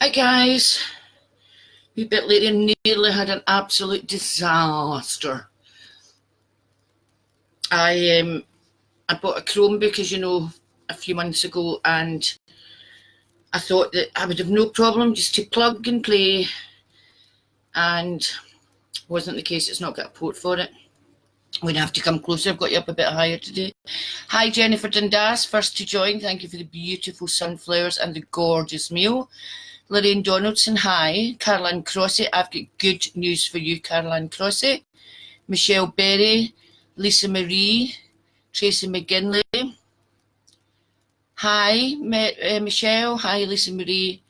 Hi guys, wee bit later, nearly had an absolute disaster. I bought a Chromebook, as you know, a few months ago, and I thought that I would have no problem just to plug and play, and wasn't the case. It's not got a port for it. I'm going to have to come closer. I've got you up a bit higher today. Hi Jennifer Dundas, first to join. Thank you for the beautiful sunflowers and the gorgeous meal. Lorraine Donaldson, hi. Caroline Crossy, I've got good news for you, Caroline Crossy. Michelle Berry, Lisa Marie, Tracy McGinley. Hi, Michelle. Hi, Lisa Marie.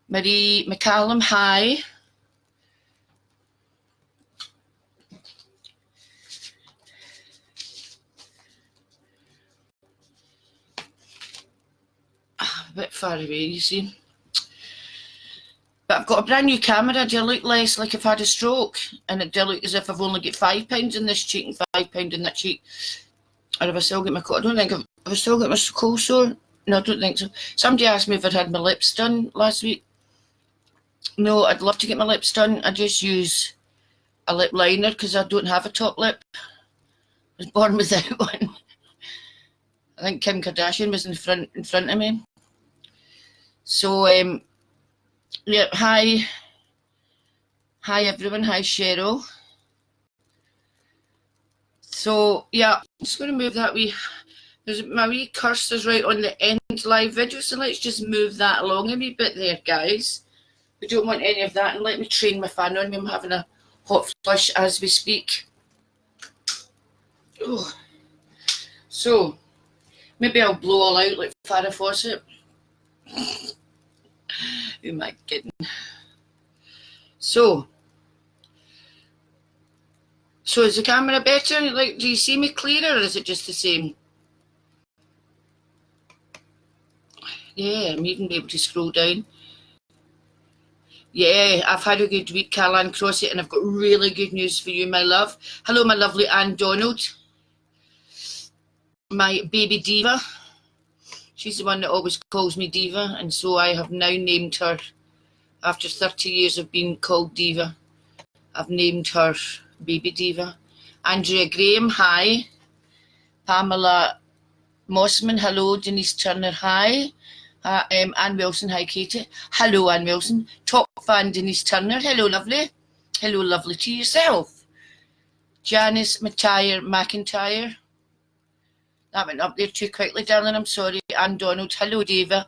Marie McCallum, hi. A bit far away, you see. But I've got a brand new camera. Do I look less like I've had a stroke? And it do look as if I've only got £5 in this cheek and £5 in that cheek. Or have I still got my cold? I don't think have I still got my cold sore? No, I don't think so. Somebody asked me if I'd had my lips done last week. No, I'd love to get my lips done. I just use a lip liner because I don't have a top lip. I was born without one. I think Kim Kardashian was in front of me. So, yeah, hi everyone. Hi, Cheryl. So, yeah, I'm just going to move that wee. My wee cursor's right on the end live video, so let's just move that along a wee bit there, guys. We don't want any of that, and let me train my fan on me. I'm having a hot flush as we speak. Ooh. So, maybe I'll blow all out like Farrah Fawcett. Who am I kidding? So is the camera better? Like, do you see me clearer, or is it just the same? Yeah, I'm even able to scroll down. Yeah, I've had a good week, Caroline Crossett, and I've got really good news for you, my love. Hello, my lovely Anne Donald, my baby diva. She's the one that always calls me diva, and so I have now named her, after 30 years of being called diva, I've named her baby diva. Andrea Graham, hi. Pamela Mossman, hello. Denise Turner, hi. Anne Wilson, hi Katie. Hello Anne Wilson. Top fan Denise Turner, hello lovely. Hello lovely to yourself. Janice McIntyre. That went up there too quickly, darling, I'm sorry. Anne Donald, hello Diva.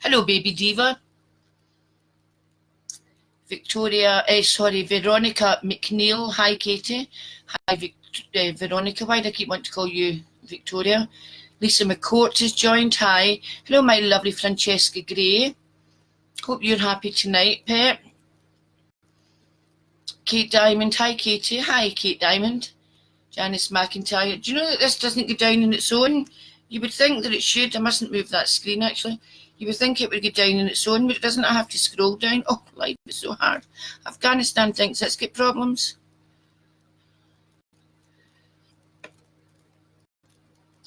Hello baby diva. Veronica McNeil, hi Katie. Hi Veronica, why do I keep wanting to call you Victoria? Lisa McCourt has joined, hi. Hello my lovely Francesca Gray. Hope you're happy tonight, pet. Kate Diamond, hi Katie. Hi Kate Diamond. Janice McIntyre. Do you know that this doesn't go down on its own? You would think that it should. I mustn't move that screen actually. You would think it would go down on its own, but it doesn't. I have to scroll down. Oh, life is so hard. Afghanistan thinks it's got problems.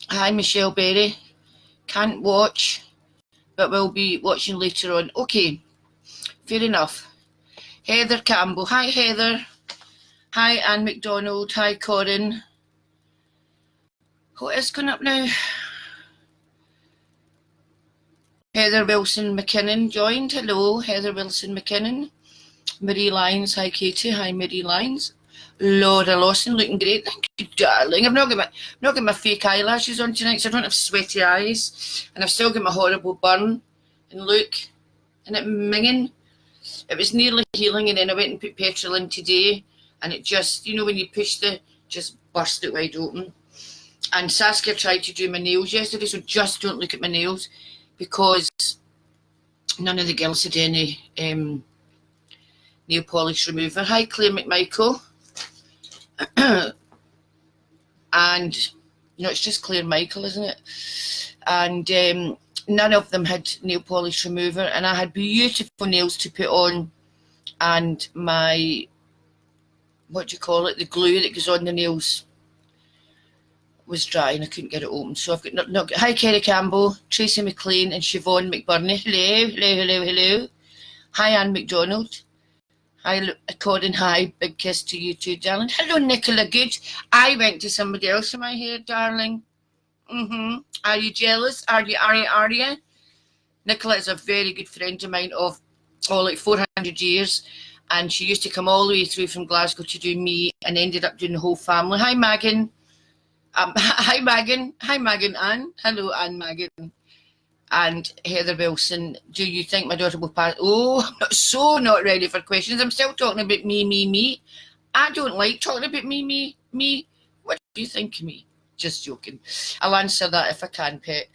Hi, Michelle Berry. Can't watch, but we'll be watching later on. Okay, fair enough. Heather Campbell. Hi, Heather. Hi, Anne McDonald. Hi, Corin. What is coming up now? Heather Wilson McKinnon joined. Hello, Heather Wilson McKinnon. Marie Lyons. Hi, Katie. Hi, Marie Lyons. Laura Lawson, looking great. Thank you, darling. I've not got my fake eyelashes on tonight, so I don't have sweaty eyes. And I've still got my horrible burn. And look, isn't it minging? It was nearly healing, and then I went and put petrol in today, and it just, you know, when you push just burst it wide open. And Saskia tried to do my nails yesterday, so just don't look at my nails, because none of the girls had any nail polish remover. Hi, Claire McMichael. And it's just Claire Michael, isn't it? And none of them had nail polish remover, and I had beautiful nails to put on, and my, the glue that goes on the nails was dry and I couldn't get it open. So I've got hi Kerry Campbell, Tracy McLean and Siobhan McBurney. Hello. Hi, Anne McDonald. Hi, Corin. Hi, big kiss to you too, darling. Hello, Nicola Good. I went to somebody else in my hair, darling. Are you jealous? Are you? Nicola is a very good friend of mine of, like 400 years. And she used to come all the way through from Glasgow to do me and ended up doing the whole family. Hi, Megan. Hi, Megan. Hi, Megan Ann. Hello, Anne Megan. And Heather Wilson, do you think my daughter will pass? Oh, I'm not ready for questions. I'm still talking about me. I don't like talking about me. What do you think of me? Just joking. I'll answer that if I can, pet.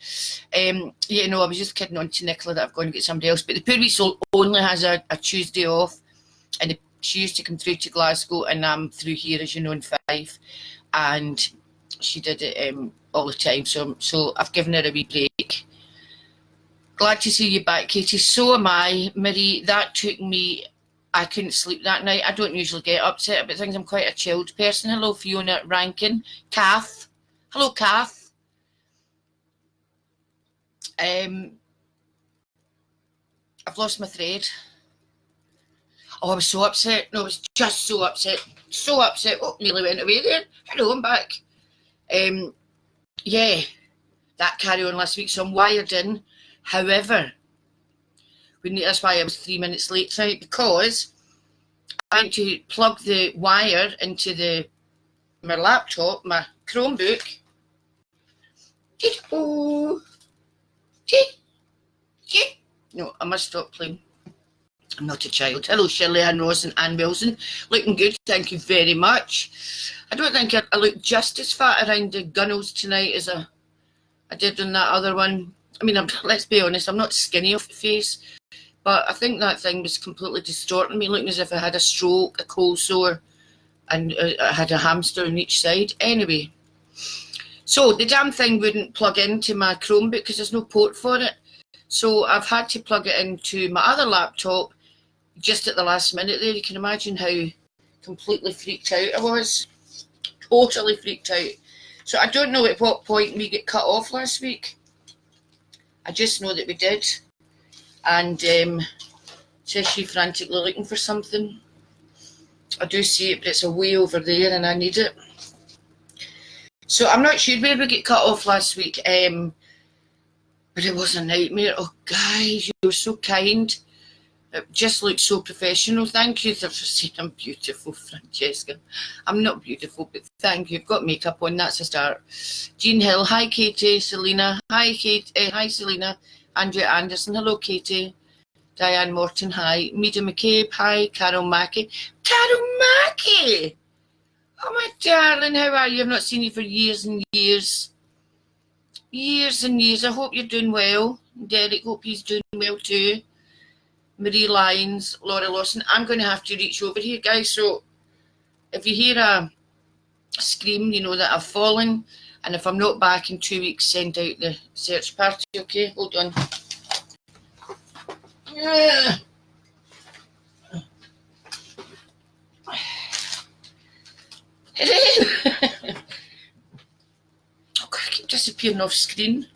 I was just kidding on to Nicola that I've gone to get somebody else. But the poor wee soul only has a Tuesday off. And she used to come through to Glasgow, and I'm through here, as you know, in Fife. And she did it all the time. So I've given her a wee break. Glad to see you back, Katie. So am I, Marie. That took me. I couldn't sleep that night. I don't usually get upset about things. I'm quite a chilled person. Hello, Fiona Rankin. Kath. Hello, Kath. I've lost my thread. Oh, I was so upset. No, I was just so upset. So upset. Oh, nearly went away there. Hello, I'm back. Yeah, that carry on last week. So I'm wired in. However, that's why I was 3 minutes late tonight, because I went to plug the wire into my laptop, my Chromebook. No, I must stop playing. I'm not a child. Hello, Shirley Ann Ross and Ann Wilson. Looking good, thank you very much. I don't think I look just as fat around the gunnels tonight as I did on that other one. I mean, let's be honest, I'm not skinny off the face, but I think that thing was completely distorting me, looking as if I had a stroke, a cold sore, and I had a hamster on each side. Anyway, so the damn thing wouldn't plug into my Chromebook because there's no port for it. So I've had to plug it into my other laptop just at the last minute there. You can imagine how completely freaked out I was. Totally freaked out. So I don't know at what point we get cut off last week. I just know that we did. And says she frantically looking for something. I do see it, but it's way over there and I need it. So I'm not sure where we get cut off last week. But it was a nightmare. Oh, guys, you were so kind. It just looked so professional. Thank you for saying I'm beautiful, Francesca. I'm not beautiful, but thank you. I've got makeup on. That's a start. Jean Hill. Hi, Katie. Selena. Hi, Kate. Hi, Selena. Andrea Anderson. Hello, Katie. Diane Morton. Hi. Mida McCabe. Hi. Carol Mackey. Carol Mackey! Oh, my darling. How are you? I've not seen you for years and years. Years and years. I hope you're doing well. Derek, hope he's doing well too. Marie Lyons, Laura Lawson. I'm going to have to reach over here, guys. So if you hear a scream, you know that I've fallen. And if I'm not back in 2 weeks, send out the search party, okay? Hold on. Oh, God, I keep disappearing off screen.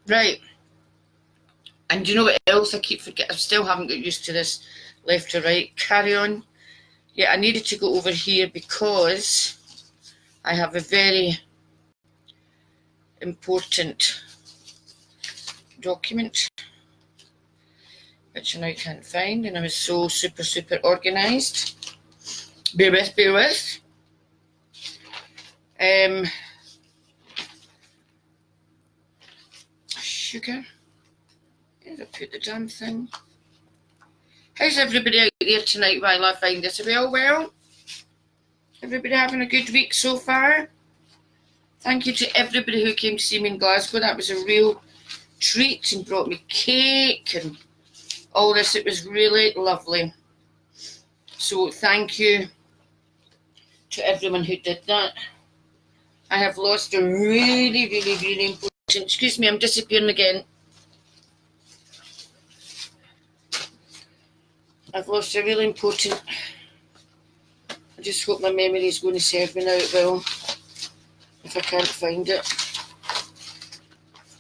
Right. And do you know what else I keep forgetting? I still haven't got used to this left to right. Carry on. Yeah, I needed to go over here because I have a very important document which I now can't find, and I was so super organised. Bear with. Sugar. Where did I put the damn thing? How's everybody out there tonight while I find this? Are we all well? Everybody having a good week so far? Thank you to everybody who came to see me in Glasgow. That was a real treat and brought me cake and all this. It was really lovely. So thank you to everyone who did that. I have lost a really important... Excuse me, I'm disappearing again. I've lost a really important... I just hope my memory is going to serve me now well. If I can't find it.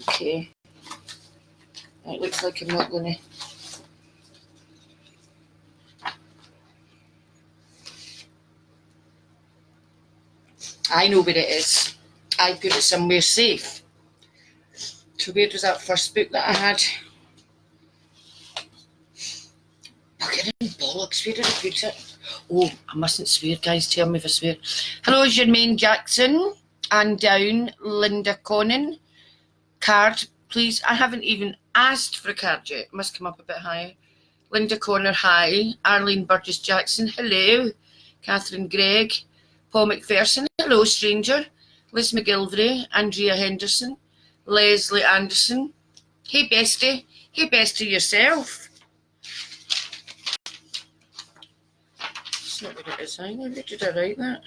Okay. It looks like I'm not going to... I know where it is. I put it somewhere safe. So where was that first book that I had? Fucking bollocks, where did I put it? Oh, I mustn't swear, guys. Tell me if I swear. Hello, Jermaine Jackson. And down, Linda Coyne. Card, please. I haven't even asked for a card yet. It must come up a bit higher. Linda Connor, hi. Arlene Burgess Jackson, hello. Catherine Gregg. Paul McPherson, hello, stranger. Liz McGilvray. Andrea Henderson. Leslie Anderson. Hey, bestie. Hey, bestie yourself. That's not what it is, I know. Did I write that?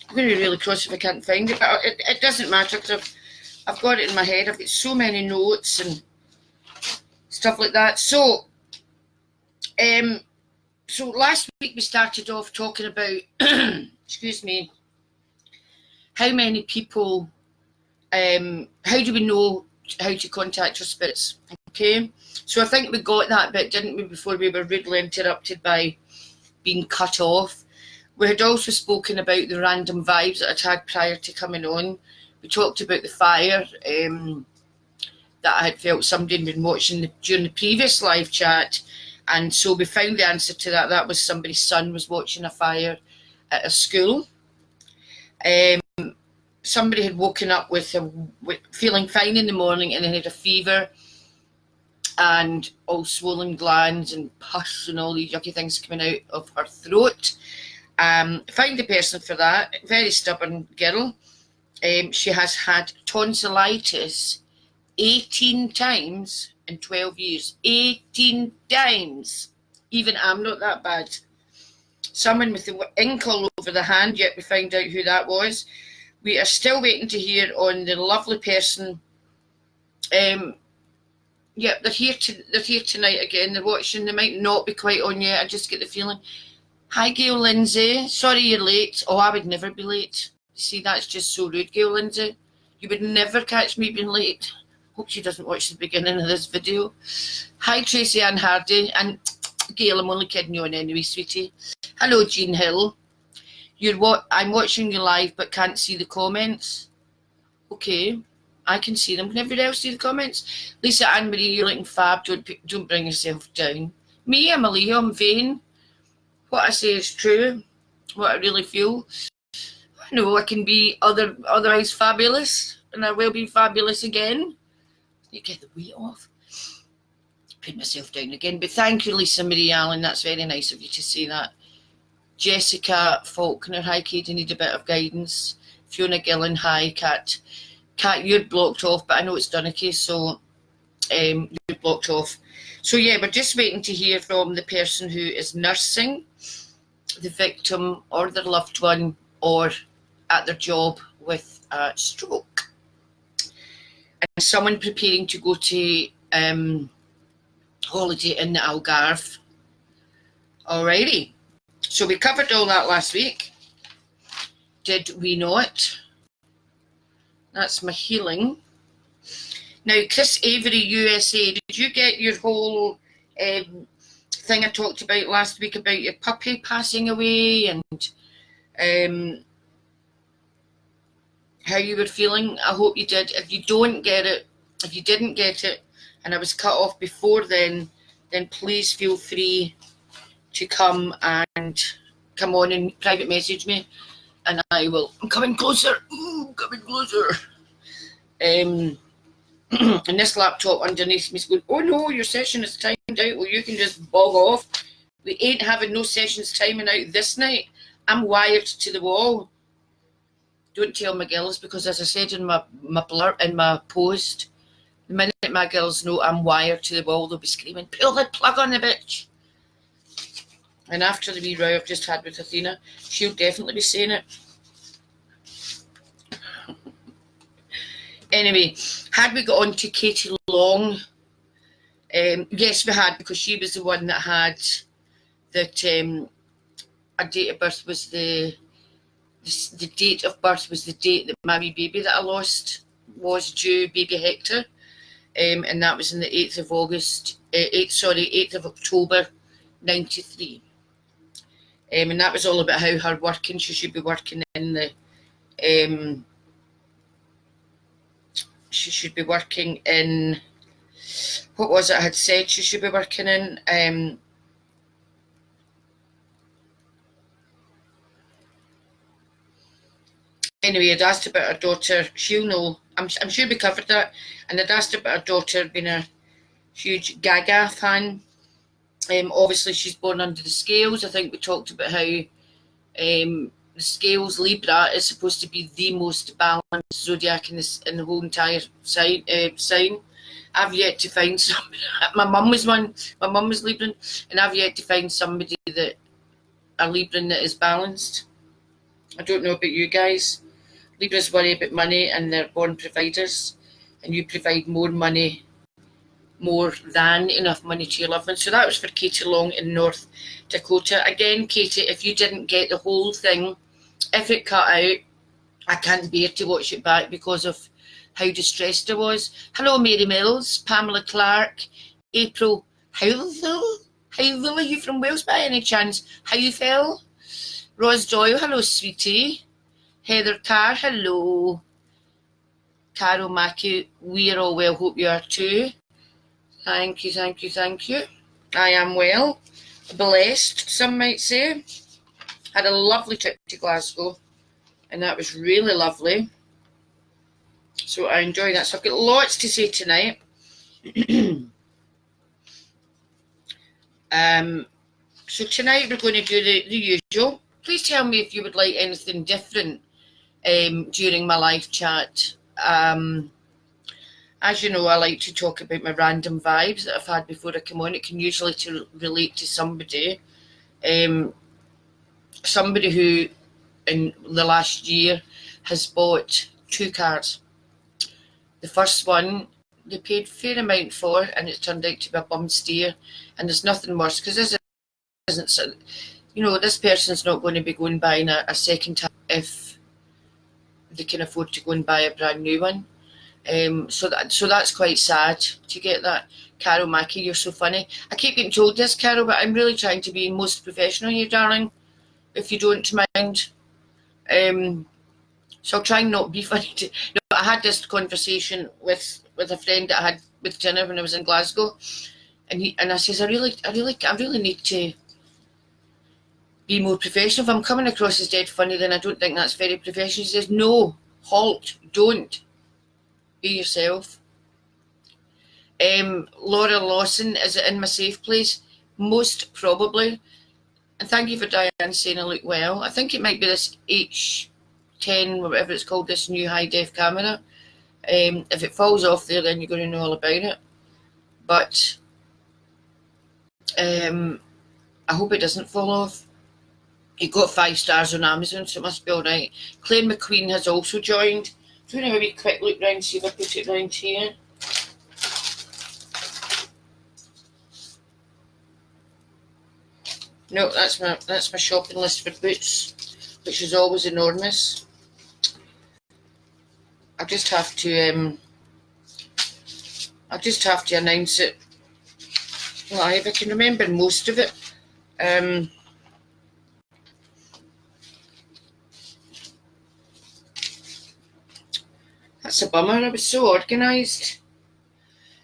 I'm going to be really cross if I can't find it, but it doesn't matter because I've got it in my head. I've got so many notes and stuff like that. So last week we started off talking about, excuse me, how many people, how do we know how to contact our spirits? Okay, so I think we got that bit, didn't we, before we were rudely interrupted by being cut off. We had also spoken about the random vibes that I'd had prior to coming on. We talked about the fire that I had felt somebody had been watching during the previous live chat. And so we found the answer to that. That was somebody's son was watching a fire at a school. Somebody had woken up with feeling fine in the morning and then had a fever and all swollen glands and pus and all these yucky things coming out of her throat. Found the person for that. Very stubborn girl. She has had tonsillitis 18 times in 12 years. 18 times. Even I'm not that bad. Someone with the ink all over the hand, yet we found out who that was. We are still waiting to hear on the lovely person. Yeah, they're here tonight again. They're watching. They might not be quite on yet. I just get the feeling. Hi, Gail Lindsay. Sorry you're late. Oh, I would never be late. See, that's just so rude, Gail Lindsay. You would never catch me being late. Hope she doesn't watch the beginning of this video. Hi, Tracy Ann Hardy. And Gail, I'm only kidding you on anyway, sweetie. Hello, Jean Hill. I'm watching you live but can't see the comments. Okay, I can see them. Can everybody else see the comments? Lisa Ann Marie, you're looking fab. Don't bring yourself down. Me, I'm a Leo. I'm vain. What I say is true. What I really feel. I know I can be otherwise fabulous, and I will be fabulous again. You get the weight off. Put myself down again. But thank you, Lisa Marie Allen. That's very nice of you to say that. Jessica Faulkner, hi, Kate. I need a bit of guidance. Fiona Gillen, hi, Kat. Kat, you're blocked off, but I know it's Dunicky, so you're blocked off. So yeah, we're just waiting to hear from the person who is nursing the victim or their loved one or at their job with a stroke. And someone preparing to go to holiday in the Algarve. Alrighty. So we covered all that last week. Did we not? That's my healing. Now, Chris Avery, USA, did you get your whole thing I talked about last week about your puppy passing away and how you were feeling? I hope you did. If you didn't get it, and I was cut off before then please feel free to come on and private message me, and I will. I'm coming closer. Coming closer. And this laptop underneath me is going, oh no, your session is timed out. Well, you can just bog off. We ain't having no sessions timing out this night. I'm wired to the wall. Don't tell my girls, because as I said in my blurb, in my post, the minute my girls know I'm wired to the wall, they'll be screaming, pull the plug on the bitch. And after the wee row I've just had with Athena, she'll definitely be saying it. Anyway, had we got on to Katie Long? Yes, we had, because she was the one that had that her date of birth was the date of birth was the date that my wee baby that I lost was due, baby Hector, and that was in the 8th of October 93. And that was all about how her working, she should be working in the, she should be working in, what was it I had said she should be working in? Anyway, I'd asked about her daughter. She'll know. I'm sure we covered that. And I'd asked about her daughter being a huge Gaga fan. Obviously, she's born under the scales. I think we talked about how the scales Libra is supposed to be the most balanced zodiac in the whole entire sign. I've yet to find somebody. My mum was one. My mum was Libran, and I've yet to find somebody that a Libran that is balanced. I don't know about you guys. Libras worry about money and they're born providers, and you provide more money, more than enough money to your loved ones. So that was for Katie Long in North Dakota. Again, Katie, if you didn't get the whole thing, if it cut out, I can't bear to watch it back because of how distressed I was. Hello, Mary Mills, Pamela Clark, April Howville. Howville, are you from Wales by any chance? Howville? Ros Doyle, hello, sweetie. Heather Carr, hello. Carol Mackey, we're all well, hope you are too. Thank you, thank you, thank you. I am well, blessed, some might say. Had a lovely trip to Glasgow, and that was really lovely. So I enjoyed that. So I've got lots to say tonight. So tonight we're going to do the usual. Please tell me if you would like anything different during my live chat. As you know, I like to talk about my random vibes that I've had before I come on. It can usually relate to somebody. Somebody who in the last year has bought 2 cars. The first one they paid fair amount for, and it turned out to be a bum steer. And there's nothing worse, because this isn't, you know, this person's not going to be going buying a second hand if they can afford to go and buy a brand new one. So that's quite sad to get that. Carol Mackey, you're so funny. I keep getting told this, Carol, but I'm really trying to be most professional here, darling, if you don't mind. So I'll try and not be funny. I had this conversation with a friend that I had with dinner when I was in Glasgow, and I says, I really need to be more professional. If I'm coming across as dead funny, then I don't think that's very professional. She says, no, halt, don't. Be yourself. Laura Lawson, is it in my safe place? Most probably. And thank you for Diane saying I look well. I think it might be this H10, whatever it's called, this new high-def camera. If it falls off there, then you're going to know all about it. But I hope it doesn't fall off. It got 5 stars on Amazon, so it must be all right. Claire McQueen has also joined. I'm going to have a wee quick look round, see if I put it round here. No, that's my shopping list for boots, which is always enormous. I just have to announce it live. I can remember most of it. That's a bummer. I was so organised.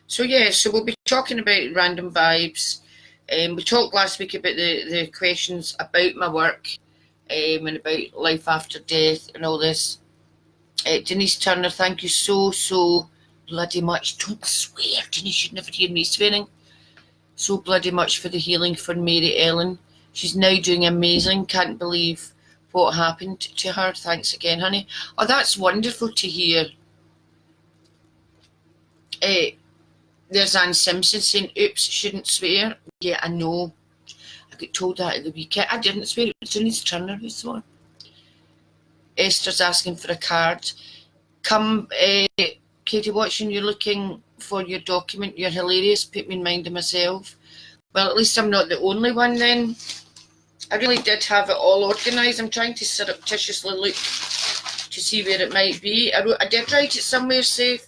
So yeah, so we'll be talking about random vibes. We talked last week about the questions about my work and about life after death and all this. Denise Turner, thank you so bloody much. Don't swear, Denise, you'd never hear me swearing. So bloody much for the healing for Mary Ellen. She's now doing amazing. Can't believe what happened to her. Thanks again, honey. Oh, that's wonderful to hear. There's Anne Simpson saying, oops, shouldn't swear. Yeah, I know. I got told that at the weekend. I didn't swear. It was Denise Turner who swore. Esther's asking for a card. Come, Katie Watson, you're looking for your document. You're hilarious. Put me in mind of myself. Well, at least I'm not the only one then. I really did have it all organised. I'm trying to surreptitiously look to see where it might be. I did write it somewhere safe.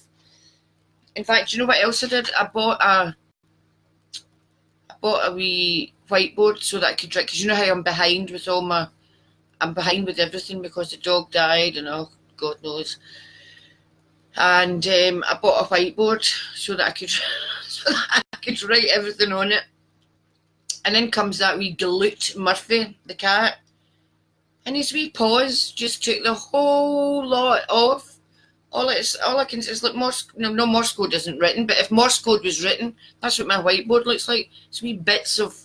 In fact, you know what else I did? I bought bought a wee whiteboard so that I could write, because you know how I'm behind with everything because the dog died and oh, God knows. And I bought a whiteboard so that I could write everything on it. And then comes that wee galoot Murphy, the cat, and his wee paws just took the whole lot off. All I can say is like no Morse code isn't written, but if Morse code was written, that's what my whiteboard looks like. It's wee bits of,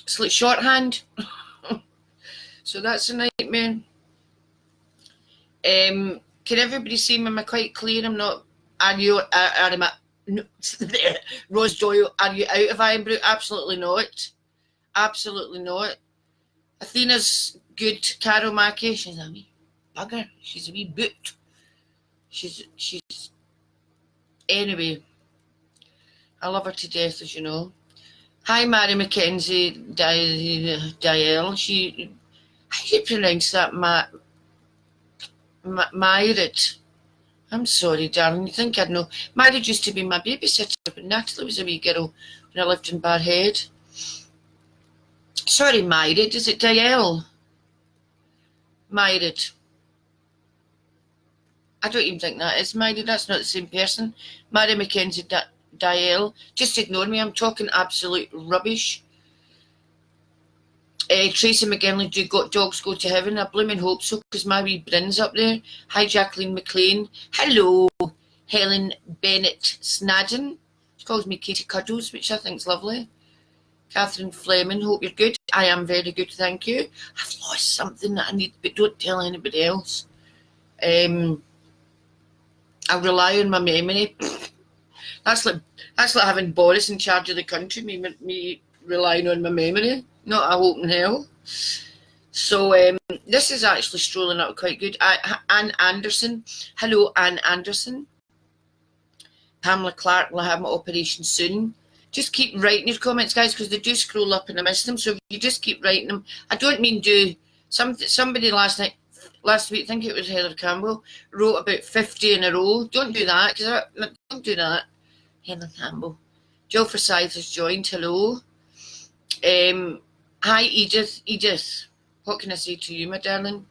it's like shorthand. So that's a nightmare. Can everybody see me? Am I quite clear? I'm not. Rose Doyle, are you out of eyebrow? Absolutely not. Absolutely not. Athena's good. Carol Mackey, she's a wee bugger. She's a wee boot. She's anyway. I love her to death, as you know. Hi, Mary Mackenzie Dial. How do you pronounce that? Married. I'm sorry, darling. You think I'd know? Married used to be my babysitter, but Natalie was a wee girl when I lived in Barhead. Sorry, married. Is it Dial? Married. I don't even think that is married. That's not the same person. Mary Mackenzie Dial. Just ignore me. I'm talking absolute rubbish. Tracy McGinley, do dogs go to heaven? I blooming hope so, because my wee Bryn's up there. Hi, Jacqueline McLean. Hello, Helen Bennett Snadden. She calls me Katie Cuddles, which I think's lovely. Catherine Fleming, hope you're good. I am very good, thank you. I've lost something that I need, but don't tell anybody else. I rely on my memory. That's like having Boris in charge of the country, me relying on my memory. Not a hope in hell. So this is actually strolling out quite good. Anne Anderson. Hello, Anne Anderson. Pamela Clark will have my operation soon. Just keep writing your comments, guys, because they do scroll up and I miss them. So if you just keep writing them. I don't mean do. Somebody last week, I think it was Heather Campbell, wrote about 50 in a row. Don't do that. Don't do that. Heather Campbell. Jill Forsyth has joined. Hello. Hi, Edith. Edith, what can I say to you, my darling?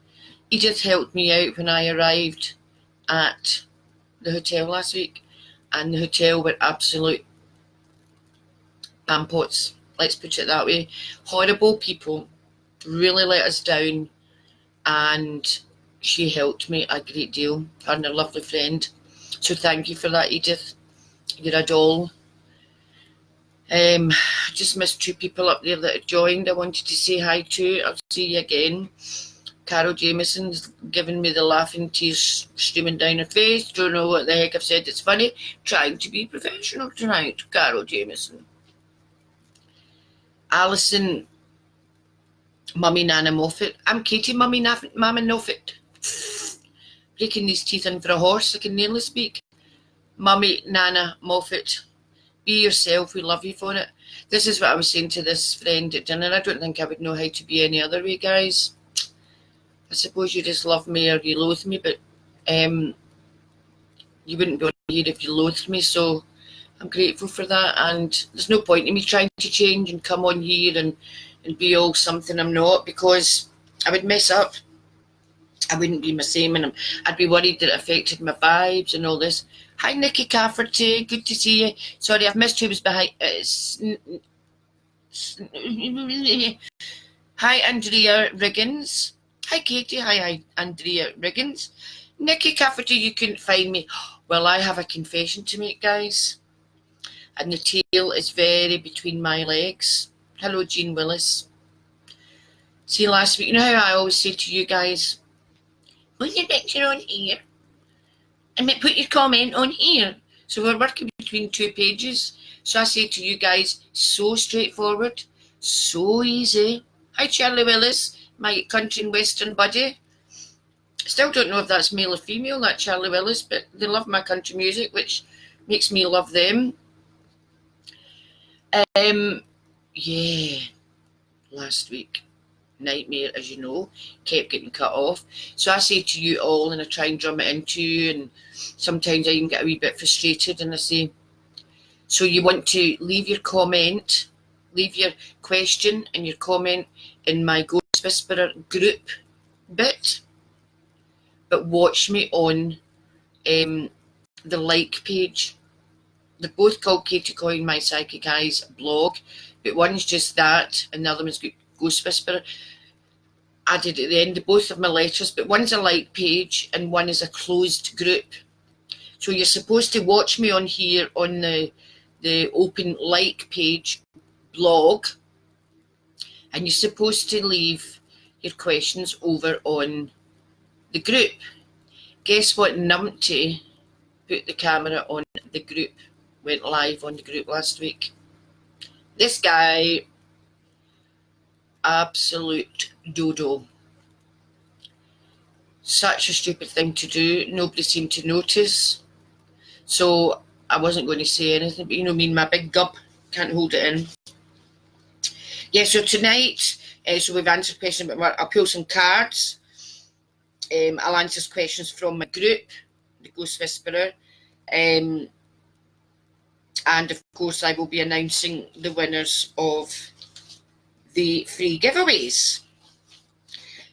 Edith helped me out when I arrived at the hotel last week, and the hotel were absolute pampots, let's put it that way. Horrible people, really let us down, and she helped me a great deal, and a lovely friend. So thank you for that, Edith. You're a doll. I just missed 2 people up there that had joined. I wanted to say hi to. I'll see you again. Carol Jameson's giving me the laughing tears streaming down her face. Don't know what the heck I've said. It's funny. Trying to be professional tonight. Carol Jameson. Alison, Mummy Nana Moffat. I'm Katie, Mummy Mama Moffat. Breaking these teeth in for a horse. I can nearly speak. Mummy Nana Moffat. Be yourself. We love you for it. This is what I was saying to this friend at dinner. I don't think I would know how to be any other way, guys. I suppose you just love me or you loathe me, but you wouldn't be on here if you loathed me. So I'm grateful for that. And there's no point in me trying to change and come on here and be all something I'm not, because I would mess up. I wouldn't be my same, and I'd be worried that it affected my vibes and all this. Hi, Nikki Cafferty. Good to see you. Sorry, I've missed who was behind. Hi, Andrea Riggins. Hi, Katie. Hi, Andrea Riggins. Nikki Cafferty, you couldn't find me. Well, I have a confession to make, guys. And the tail is very between my legs. Hello, Jean Willis. See, last week, you know how I always say to you guys, put your picture on here and put your comment on here. So we're working between 2 pages. So I say to you guys, so straightforward, so easy. Hi, Charlie Willis, my country and western buddy. Still don't know if that's male or female, that Charlie Willis, but they love my country music, which makes me love them. Yeah, last week. Nightmare, as you know, kept getting cut off. So I say to you all, and I try and drum it into you, and sometimes I even get a wee bit frustrated, and I say, so you want to leave your comment leave your question and your comment in my Ghost Whisperer group bit, but watch me on the like page. They're both called Katie Coyne, My Psychic Eyes blog, but one's just that and the other one's Ghost Whisperer. Added at the end of both of my letters, but one's a like page and one is a closed group. So you're supposed to watch me on here on the open like page blog, and you're supposed to leave your questions over on the group. Guess what numpty put the camera on the group, went live on the group last week? This guy, absolute dodo. Such a stupid thing to do. Nobody seemed to notice. So I wasn't going to say anything, but you know me and my big gub, can't hold it in. Yeah, so tonight, so we've answered questions, but I'll pull some cards. I'll answer questions from my group, the Ghost Whisperer. And of course, I will be announcing the winners of the free giveaways.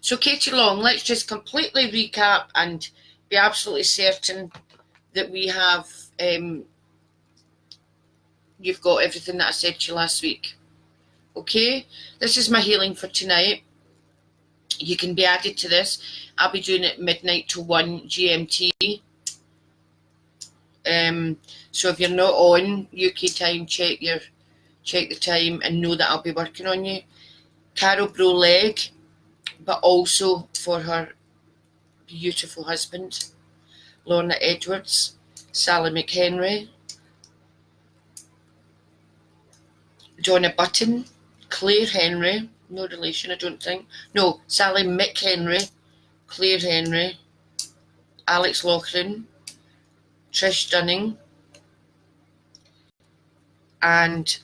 So Katie Long, let's just completely recap and be absolutely certain that we have, you've got everything that I said to you last week. Okay, this is my healing for tonight. You can be added to this. I'll be doing it midnight to 1 GMT. So if you're not on UK time, check the time and know that I'll be working on you. Carol Broleg, but also for her beautiful husband, Lorna Edwards, Sally McHenry, Donna Button, Claire Henry, no relation I don't think, no, Sally McHenry, Claire Henry, Alex Lochran, Trish Dunning, and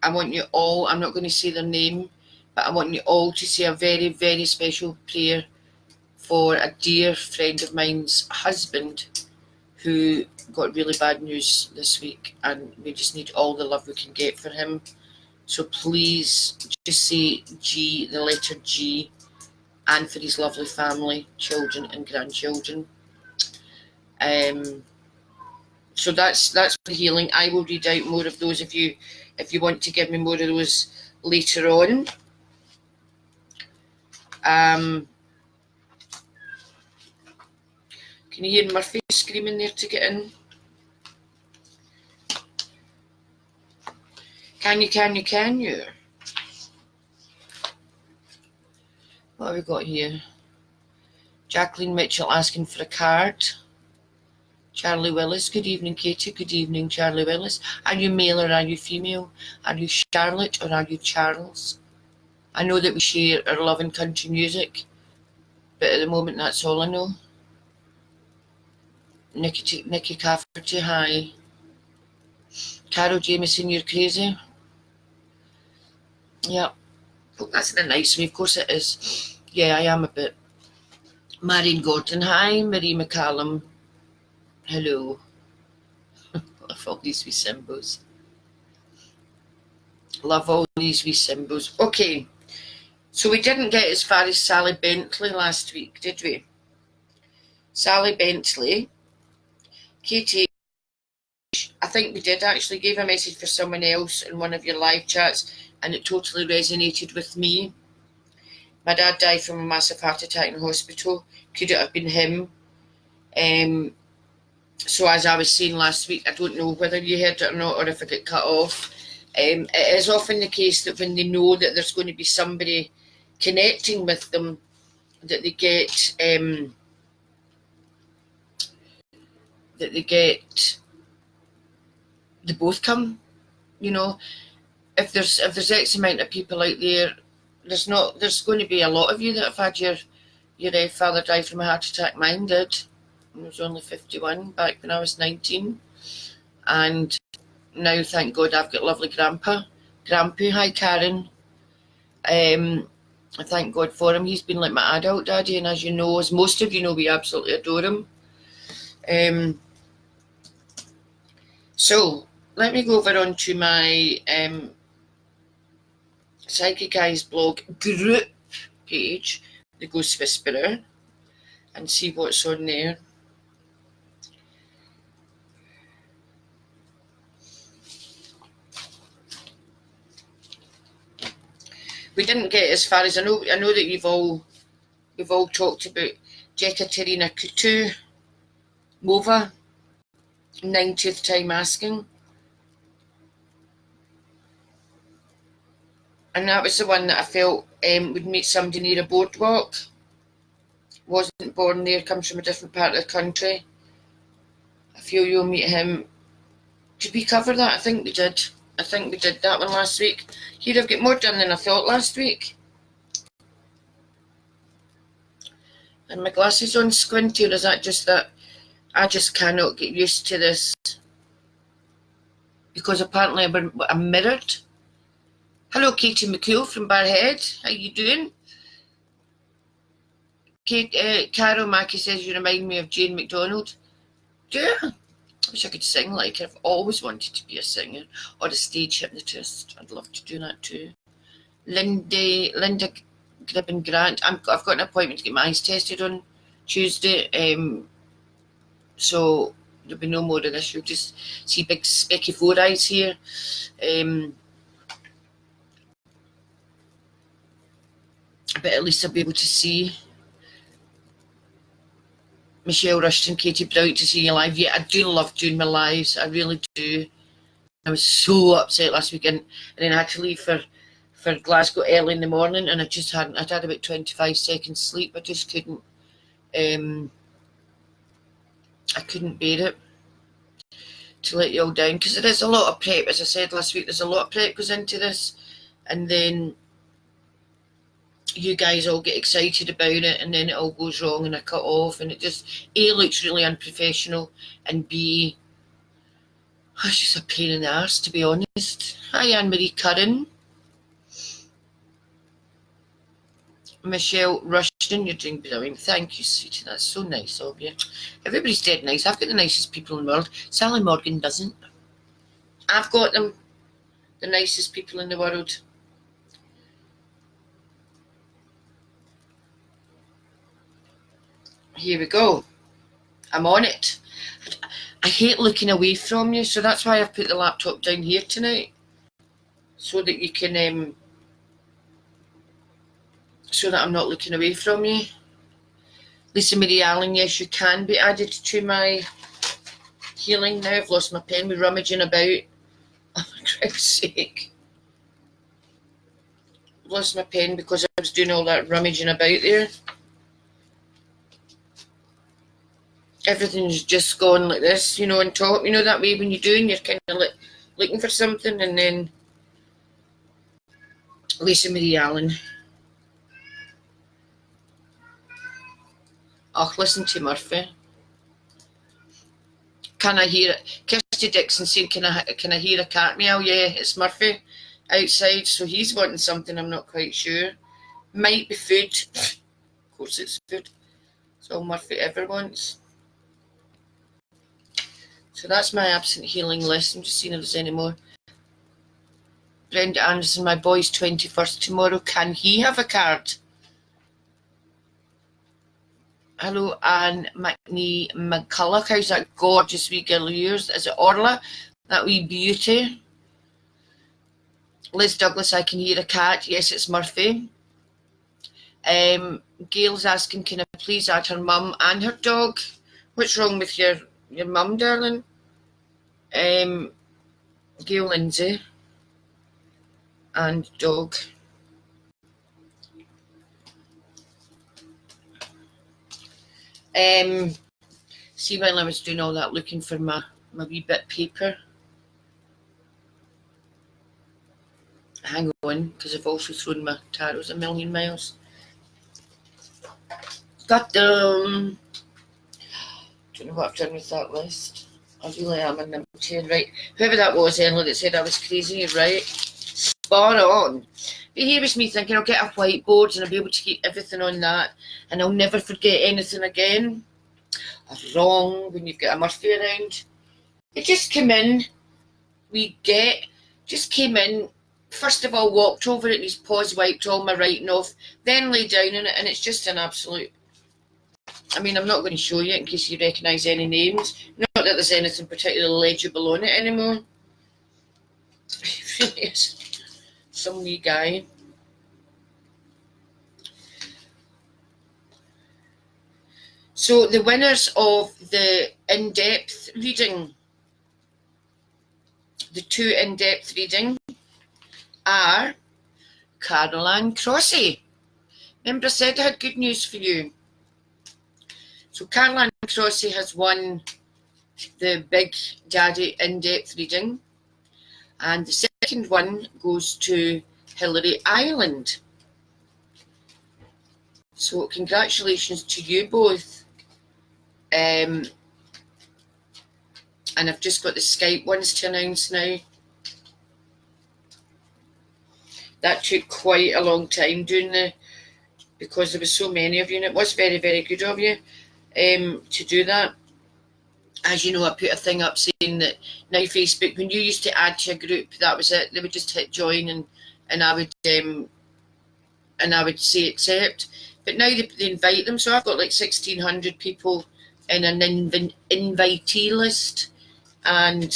I want you all, I'm not going to say their name, but I want you all to say a very, very special prayer for a dear friend of mine's husband who got really bad news this week, and we just need all the love we can get for him. So please just say G, the letter G, and for his lovely family, children and grandchildren. So that's for healing. I will read out more of those if you want to give me more of those later on. Can you hear Murphy screaming there to get in? Can you? What have we got here? Jacqueline Mitchell asking for a card. Charlie Willis, good evening, Katie. Good evening, Charlie Willis. Are you male or are you female? Are you Charlotte or are you Charles? I know that we share our love and country music, but at the moment that's all I know. Nikki Cafferty, hi. Carol Jameson, you're crazy. Yeah, well, that's in a nice way, of course it is. Yeah, I am a bit. Marion Gordon, hi. Marie McCallum, hello. Love all these wee symbols. Love all these wee symbols. Okay, so we didn't get as far as Sally Bentley last week, did we? Sally Bentley, Katie, I think we did actually give a message for someone else in one of your live chats, and it totally resonated with me. My dad died from a massive heart attack in hospital. Could it have been him? So as I was saying last week, I don't know whether you heard it or not, or if I get cut off. It is often the case that when they know that there's going to be somebody connecting with them, that they get they both come. You know, if there's X amount of people out there, there's going to be a lot of you that have had your father die from a heart attack. Mine did. I was only 51 back when I was 19, and now thank God I've got lovely Grandpa. Hi Karen. I thank God for him. He's been like my adult daddy, and as you know, as most of you know, we absolutely adore him. So let me go over on to my Psychic Eyes blog group page, The Ghost Whisperer, and see what's on there. We didn't get as far as I know that we've all talked about Jekaterina Kutu Mova, 90th time asking. And that was the one that I felt would meet somebody near a boardwalk. Wasn't born there, comes from a different part of the country. I feel you'll meet him. Did we cover that? I think we did. I think we did that one last week. Here I've got more done than I thought last week. And my glasses on squinty, or is that just that I just cannot get used to this? Because apparently I'm mirrored. Hello, Katie McCool from Barhead. How you doing? Carol Mackey says you remind me of Jane McDonald. Yeah. I wish I could sing like her. I've always wanted to be a singer or a stage hypnotist. I'd love to do that too. Linda Gribben Grant. I've got an appointment to get my eyes tested on Tuesday. So there'll be no more of this. You'll just see big specky 4 eyes here. But at least I'll be able to see. Michelle Rushton, Katie, brilliant to see you live. Yeah, I do love doing my lives. I really do. I was so upset last weekend, and then I had to leave for Glasgow early in the morning, and I'd had about 25 seconds sleep. I just couldn't, I couldn't bear it to let you all down, because there is a lot of prep. As I said last week, there's a lot of prep goes into this, and then you guys all get excited about it, and then it all goes wrong, and I cut off, and it just A, looks really unprofessional, and B, it's just a pain in the arse, to be honest. Hi, Anne-Marie Curran. Michelle Rushton, you're doing brilliant. Thank you, sweetie. That's so nice of you. Everybody's dead nice. I've got the nicest people in the world. Sally Morgan doesn't. I've got them. The nicest people in the world. Here we go. I'm on it. I hate looking away from you, so that's why I've put the laptop down here tonight, so that you can, so that I'm not looking away from you. Lisa Marie Allen, yes, you can be added to my healing now. I've lost my pen. We're rummaging about. Oh, for Christ's sake. I've lost my pen because I was doing all that rummaging about there. Everything's just gone like this, on top. You know that way when you're doing, you're kind of looking for something, and then Lisa Marie Allen. Oh, listen to Murphy. Can I hear it? Kirsty Dixon saying, can I hear a cat meow? Yeah, it's Murphy outside, so he's wanting something, I'm not quite sure. Might be food. Of course it's food. It's all Murphy ever wants. So that's my absent healing list. I'm just seeing if there's any more. Brenda Anderson, my boy's 21st tomorrow. Can he have a card? Hello, Anne McNee McCulloch. How's that gorgeous wee girl of yours? Is it Orla? That wee beauty. Liz Douglas, I can hear a cat. Yes, it's Murphy. Gail's asking, can I please add her mum and her dog? What's wrong with your mum, darling? Gail Lindsay and dog. See, while I was doing all that, looking for my wee bit of paper. Hang on, because I've also thrown my tarots a million miles. Got them. Don't know what I've done with that list. I really am in number 10, right? Whoever that was, Emily, that said I was crazy, right? Spot on. But here was me thinking I'll get a whiteboard and I'll be able to keep everything on that, and I'll never forget anything again. Wrong when you've got a Murphy around. It just came in. Just came in first of all walked over it and his paws wiped all my writing off, then lay down in it, and it's just an absolute... I mean, I'm not going to show you in case you recognise any names. Not that there's anything particularly legible on it anymore. It really is some wee guy. So the winners of the in-depth reading, the 2 in-depth reading, are Caroline Crossy. Remember I said I had good news for you. So Caroline Crossy has won the Big Daddy in-depth reading, and the second one goes to Hilary Island. So congratulations to you both. And I've just got the Skype ones to announce now. That took quite a long time doing because there were so many of you, and it was very, very good of you to do that. As you know, I put a thing up saying that now Facebook, when you used to add to a group, that was it. They would just hit join, and I would say accept. But now they invite them, so I've got like 1,600 people in an invitee list, and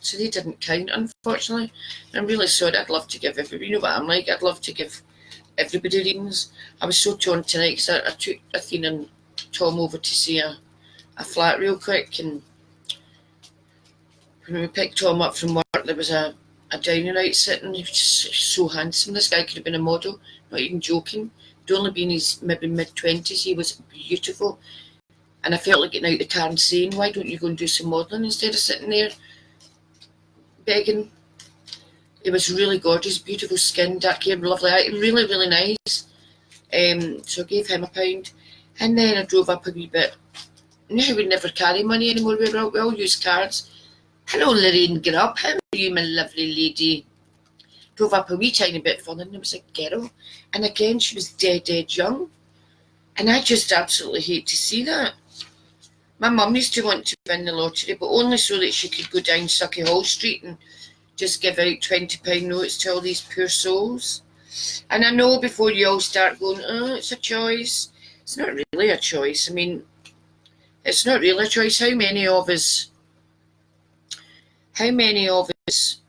so they didn't count, unfortunately. I'm really sorry. I'd love to give everybody, you know what I'm like, I'd love to give everybody readings. I was so torn tonight because I took Athena and Tom over to see a flat real quick, and when we picked Tom up from work, there was a dining out sitting. He was just so handsome. This guy could have been a model, not even joking. He'd only been in his maybe mid-20s. He was beautiful, and I felt like getting out the car and saying, why don't you go and do some modelling instead of sitting there begging. It was really gorgeous, beautiful skin, dark hair, lovely eye, really, really nice. So I gave him £1, and then I drove up a wee bit. Now we never carry money anymore, we all use cards. Hello Lorraine Grubb, how are you, my lovely lady? Drove up a wee tiny bit further, and there was a girl, and again she was dead young, and I just absolutely hate to see that. My mum used to want to win the lottery, but only so that she could go down Sucky Hall Street and just give out £20 notes to all these poor souls. And I know before you all start going, oh, it's a choice. It's not really a choice. I mean, it's not really a choice. How many of us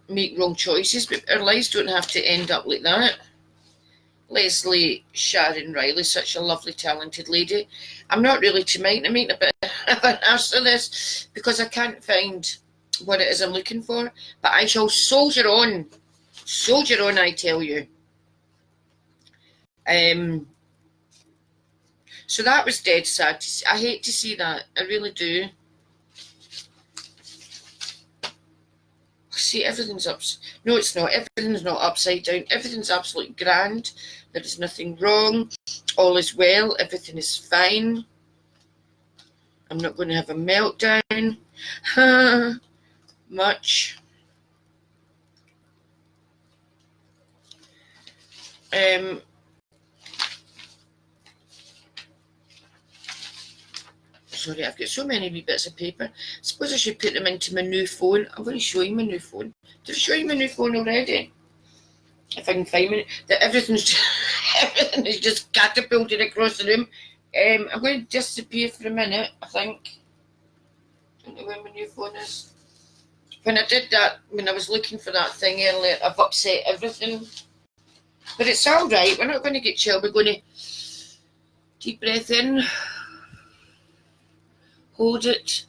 make wrong choices? But our lives don't have to end up like that. Leslie Sharon Riley, such a lovely, talented lady. I'm not really to make a bit of an arse of this because I can't find what it is I'm looking for. But I shall soldier on, I tell you. So that was dead sad to see. I hate to see that. I really do. See, everything's up. No, it's not. Everything's not upside down. Everything's absolutely grand. There is nothing wrong. All is well. Everything is fine. I'm not going to have a meltdown. Much. Sorry, I've got so many wee bits of paper. I suppose I should put them into my new phone. I'm going to show you my new phone. Did I show you my new phone already? If I can find it. That everything is just catapulted across the room. I'm going to disappear for a minute, I think. I don't know where my new phone is. When I did that, when I was looking for that thing earlier, I've upset everything. But it's all right. We're not going to get chilled. We're going to deep breath in. Hold it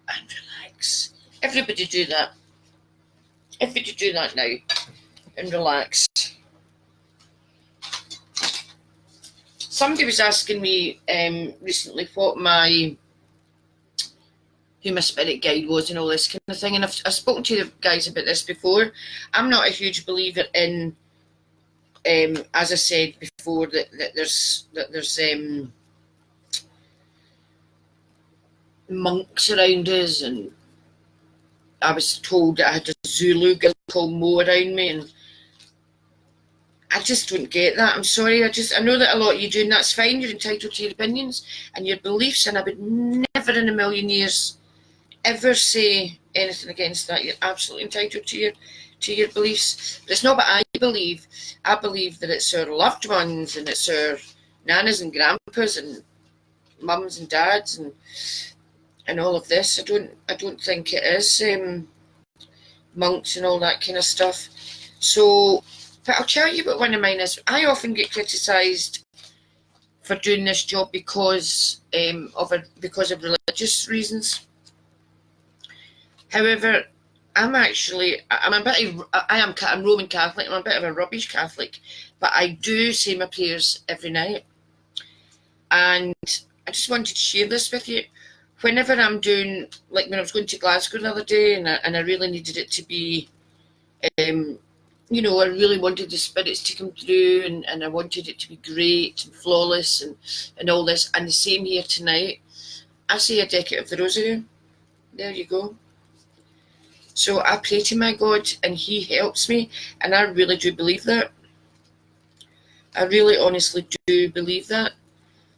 and relax. Everybody do that. Everybody do that now and relax. Somebody was asking me recently what who my spirit guide was and all this kind of thing, and I've spoken to the guys about this before. I'm not a huge believer in, as I said before, that there's monks around us, and I was told that I had a Zulu girl called Mo around me, and I just don't get that. I'm sorry. I know that a lot of you do, and that's fine. You're entitled to your opinions and your beliefs, and I would never in a million years ever say anything against that. You're absolutely entitled to to your beliefs. But it's not what I believe. I believe that it's our loved ones and it's our nanas and grandpas and mums and dads and all of this. I don't think it is monks and all that kind of stuff. So, but I'll tell you what one of mine is. I often get criticised for doing this job because of religious reasons. However, I'm Roman Catholic. I'm a bit of a rubbish Catholic, but I do say my prayers every night. And I just wanted to share this with you. Whenever I'm doing, like when I was going to Glasgow the other day, and I really needed it to be, you know, I really wanted the spirits to come through, and I wanted it to be great and flawless and all this. And the same here tonight. I say a decade of the Rosary. There you go. So I pray to my God, and He helps me, and I really do believe that. I really honestly do believe that.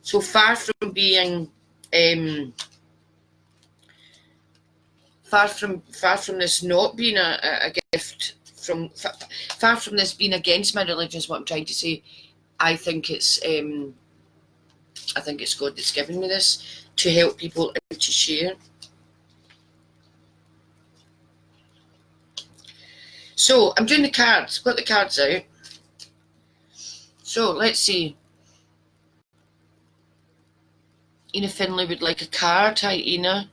So far from being far from this not being a gift, far from this being against my religion is what I'm trying to say. I think it's God that's given me this to help people and to share. So I'm doing the cards. Got the cards out. So let's see. Ina Finlay would like a card. Hi, Ina.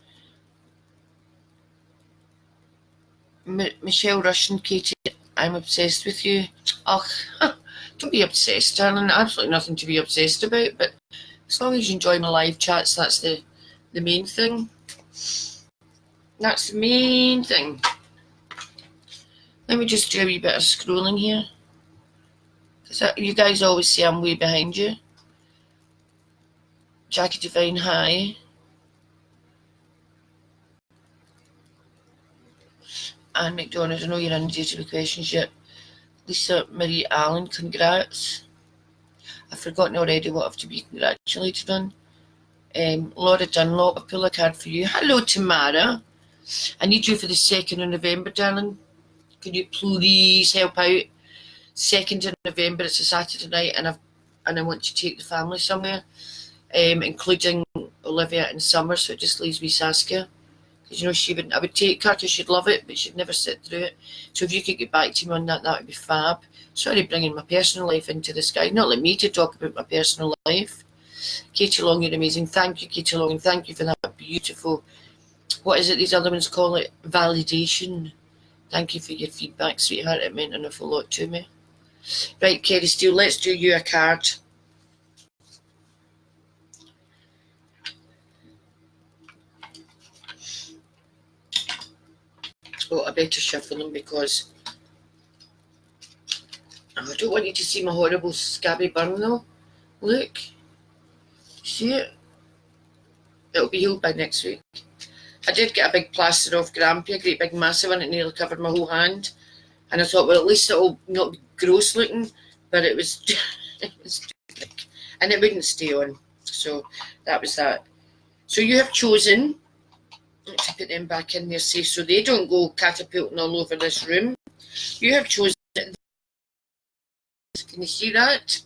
Michelle Russian, Katie, I'm obsessed with you. Oh, don't be obsessed, darling. Absolutely nothing to be obsessed about. But as long as you enjoy my live chats, that's the main thing. That's the main thing. Let me just do a wee bit of scrolling here. Because you guys always say I'm way behind you. Jackie Divine, hi. Anne McDonald, I know you're inundated with questions yet. Lisa Marie Allen, congrats. I've forgotten already what I have to be congratulated on. Laura Dunlop, I pull a card for you. Hello, Tamara. I need you for the 2nd of November, darling. Can you please help out? 2nd of November, it's a Saturday night, and I want to take the family somewhere, including Olivia and Summer, so it just leaves me Saskia. Because, you know, I would take her because she'd love it, but she'd never sit through it. So if you could get back to me on that, that would be fab. Sorry, bringing my personal life into this, guy. Not let me to talk about my personal life. Katie Long, you're amazing. Thank you, Katie Long, and thank you for that beautiful, what is it these other ones call it? Validation. Thank you for your feedback, sweetheart. It meant an awful lot to me. Right, Kerry Steele, let's do you a card. Oh, I better shuffle them because I don't want you to see my horrible scabby burn though. Look. See it? It'll be healed by next week. I did get a big plaster off Grampy, a great big massive one. It nearly covered my whole hand. And I thought, well, at least it'll not be gross looking. But it was, it was too big. And it wouldn't stay on. So that was that. So you have chosen, let's put them back in there safe so they don't go catapulting all over this room. You have chosen, can you see that?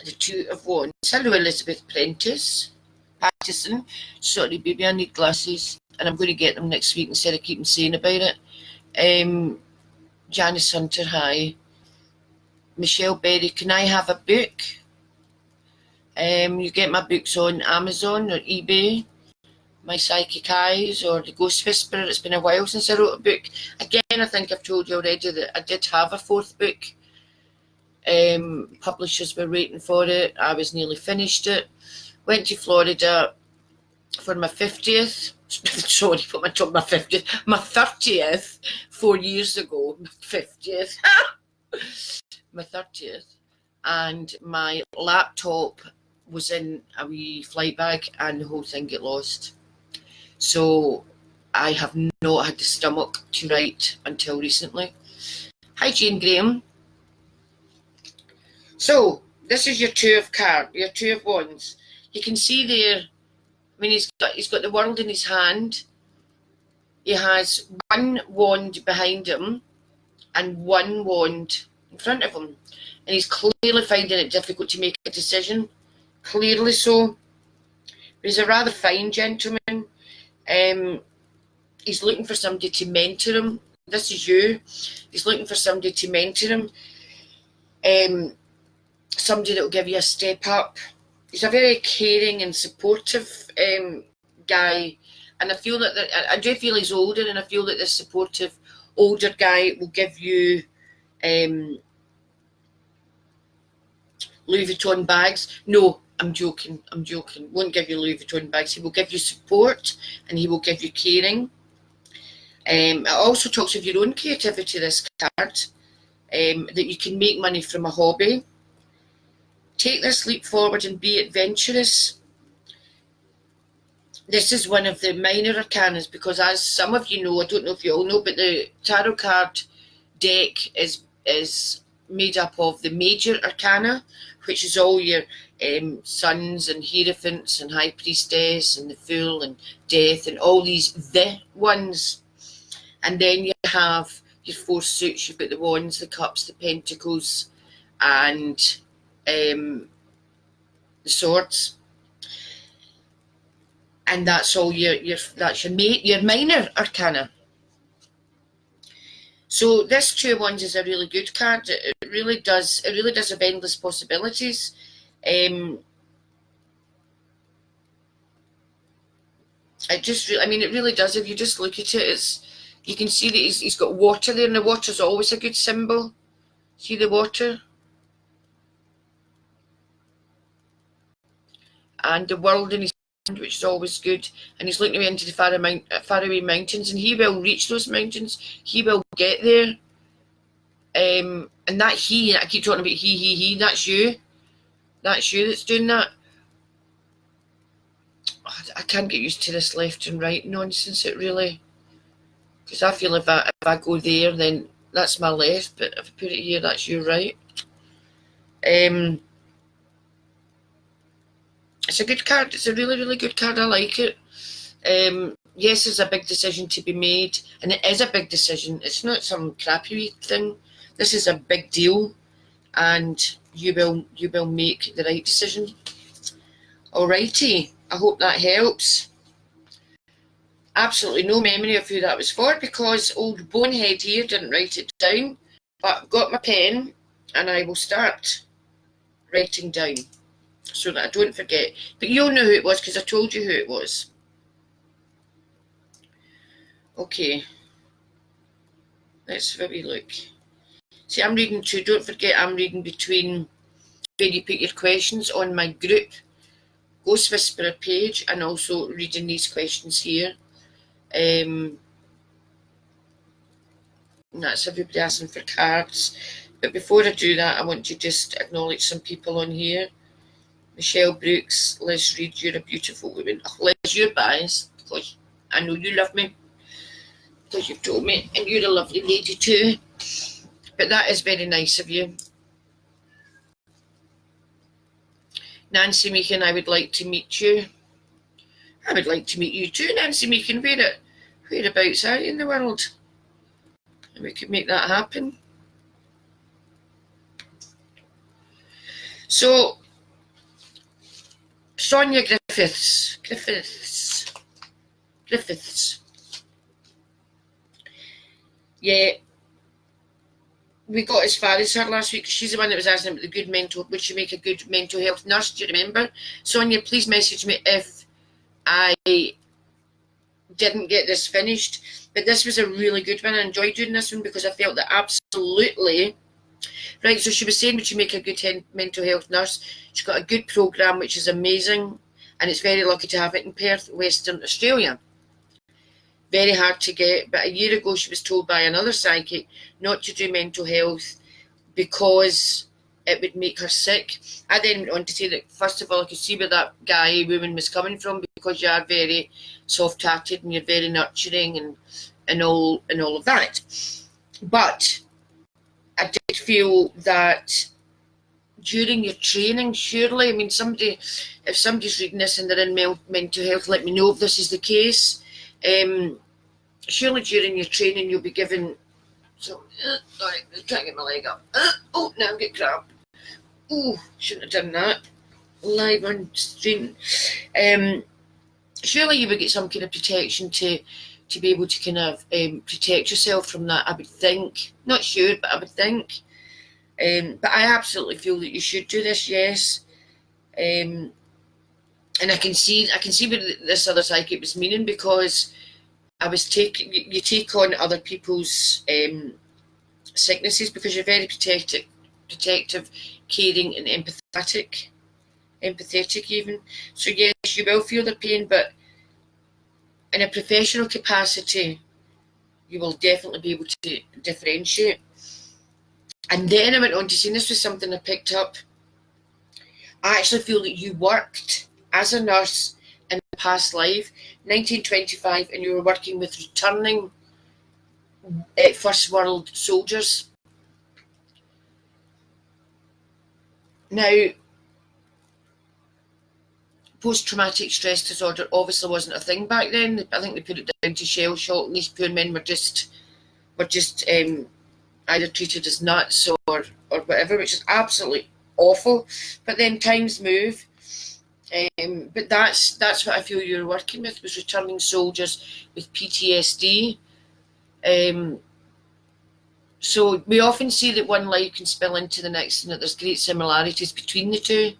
The Two of Wands. Hello, Elizabeth Pattison. Sorry, baby, I need glasses. And I'm going to get them next week instead of keeping saying about it. Janice Hunter, hi. Michelle Berry, can I have a book? You get my books on Amazon or eBay. My Psychic Eyes or The Ghost Whisperer. It's been a while since I wrote a book. Again, I think I've told you already that I did have a 4th book. Publishers were waiting for it. I was nearly finished it. Went to Florida for my 50th. Sorry, put my 50th. My 30th 4 years ago. My 50th. My 30th. And my laptop was in a wee flight bag and the whole thing got lost. So I have not had the stomach to write until recently. Hi, Jane Graham. So this is your Two of Wands. You can see there, I mean, he's got the world in his hand. He has one wand behind him and one wand in front of him. And he's clearly finding it difficult to make a decision. Clearly so. But he's a rather fine gentleman. He's looking for somebody to mentor him. This is you. He's looking for somebody to mentor him. Somebody that will give you a step up. He's a very caring and supportive guy. And I feel that I do feel he's older, and I feel that this supportive older guy will give you Louis Vuitton bags. No, I'm joking. Won't give you Louis Vuitton bags. He will give you support, and he will give you caring. It also talks of your own creativity, this card, that you can make money from a hobby. Take this leap forward and be adventurous. This is one of the minor arcanas, because as some of you know, I don't know if you all know, but the tarot card deck is made up of the major arcana, which is all your suns and hierophants and high priestess and the fool and death and all these the ones. And then you have your four suits. You've got the wands, the cups, the pentacles, and the swords. And that's all your minor arcana. So this Two of Wands is a really good card. It really does have endless possibilities. It really does. If you just look at it, you can see that he's got water there, and the water's always a good symbol. See the water? And the world in his hand, which is always good. And he's looking away into the faraway mountains, and he will reach those mountains. He will get there. And that he, I keep talking about he, that's you. That's you that's doing that. I can't get used to this left and right nonsense, it really. Because I feel if I go there, then that's my left, but if I put it here, that's your right. It's a good card. It's a really, really good card. I like it. Yes, there's a big decision to be made, and it is a big decision. It's not some crappy thing. This is a big deal, and you will make the right decision. Alrighty, I hope that helps. Absolutely no memory of who that was for, because old bonehead here didn't write it down, but I've got my pen and I will start writing down so that I don't forget. But you'll know who it was because I told you who it was. Okay, let's have a wee look. See, I'm reading too, don't forget I'm reading between where you put your questions on my group Ghost Whisperer page, and also reading these questions here. And that's everybody asking for cards. But before I do that, I want to just acknowledge some people on here. Michelle Brooks, Liz Reid, you're a beautiful woman. Oh, Liz, you're biased because I know you love me, because you've told me, and you're a lovely lady too. But that is very nice of you. Nancy Meekin, I would like to meet you. I would like to meet you too, Nancy Meekin. Whereabouts are you in the world? And we could make that happen. So, Sonia Griffiths. Yeah, we got as far as her last week. She's the one that was asking about the good mental, would she make a good mental health nurse? Do you remember? Sonia, please message me if I didn't get this finished. But this was a really good one. I enjoyed doing this one because I felt that absolutely right. So she was saying, would she make a good mental health nurse? She's got a good programme, which is amazing, and it's very lucky to have it in Perth, Western Australia. Very hard to get, but a year ago she was told by another psychic not to do mental health because it would make her sick. I then went on to say that, first of all, I could see where that woman was coming from, because you are very soft-hearted and you're very nurturing and all of that. But I did feel that during your training, surely, I mean, if somebody's reading this and they're in mental health, let me know if this is the case. surely during your training you'll be given, so, sorry, I'm trying to get my leg up. Oh, now I get cramp. Oh, shouldn't have done that. Live on stream. Surely you would get some kind of protection to be able to kind of protect yourself from that, I would think. Not sure, but I would think. But I absolutely feel that you should do this, yes. And I can see what this other psychic was meaning, because you take on other people's sicknesses because you're very protective, caring, and empathetic even. So yes, you will feel the pain, but in a professional capacity, you will definitely be able to differentiate. And then I went on to say, this was something I picked up, I actually feel that you worked as a nurse in a past life, 1925, and you were working with returning First World soldiers. Now, post-traumatic stress disorder obviously wasn't a thing back then. I think they put it down to shell shock, and these poor men were just either treated as nuts or whatever, which is absolutely awful. But then times move. But that's what I feel you were working with, was returning soldiers with PTSD. So we often see that one life can spill into the next, and that there's great similarities between the two.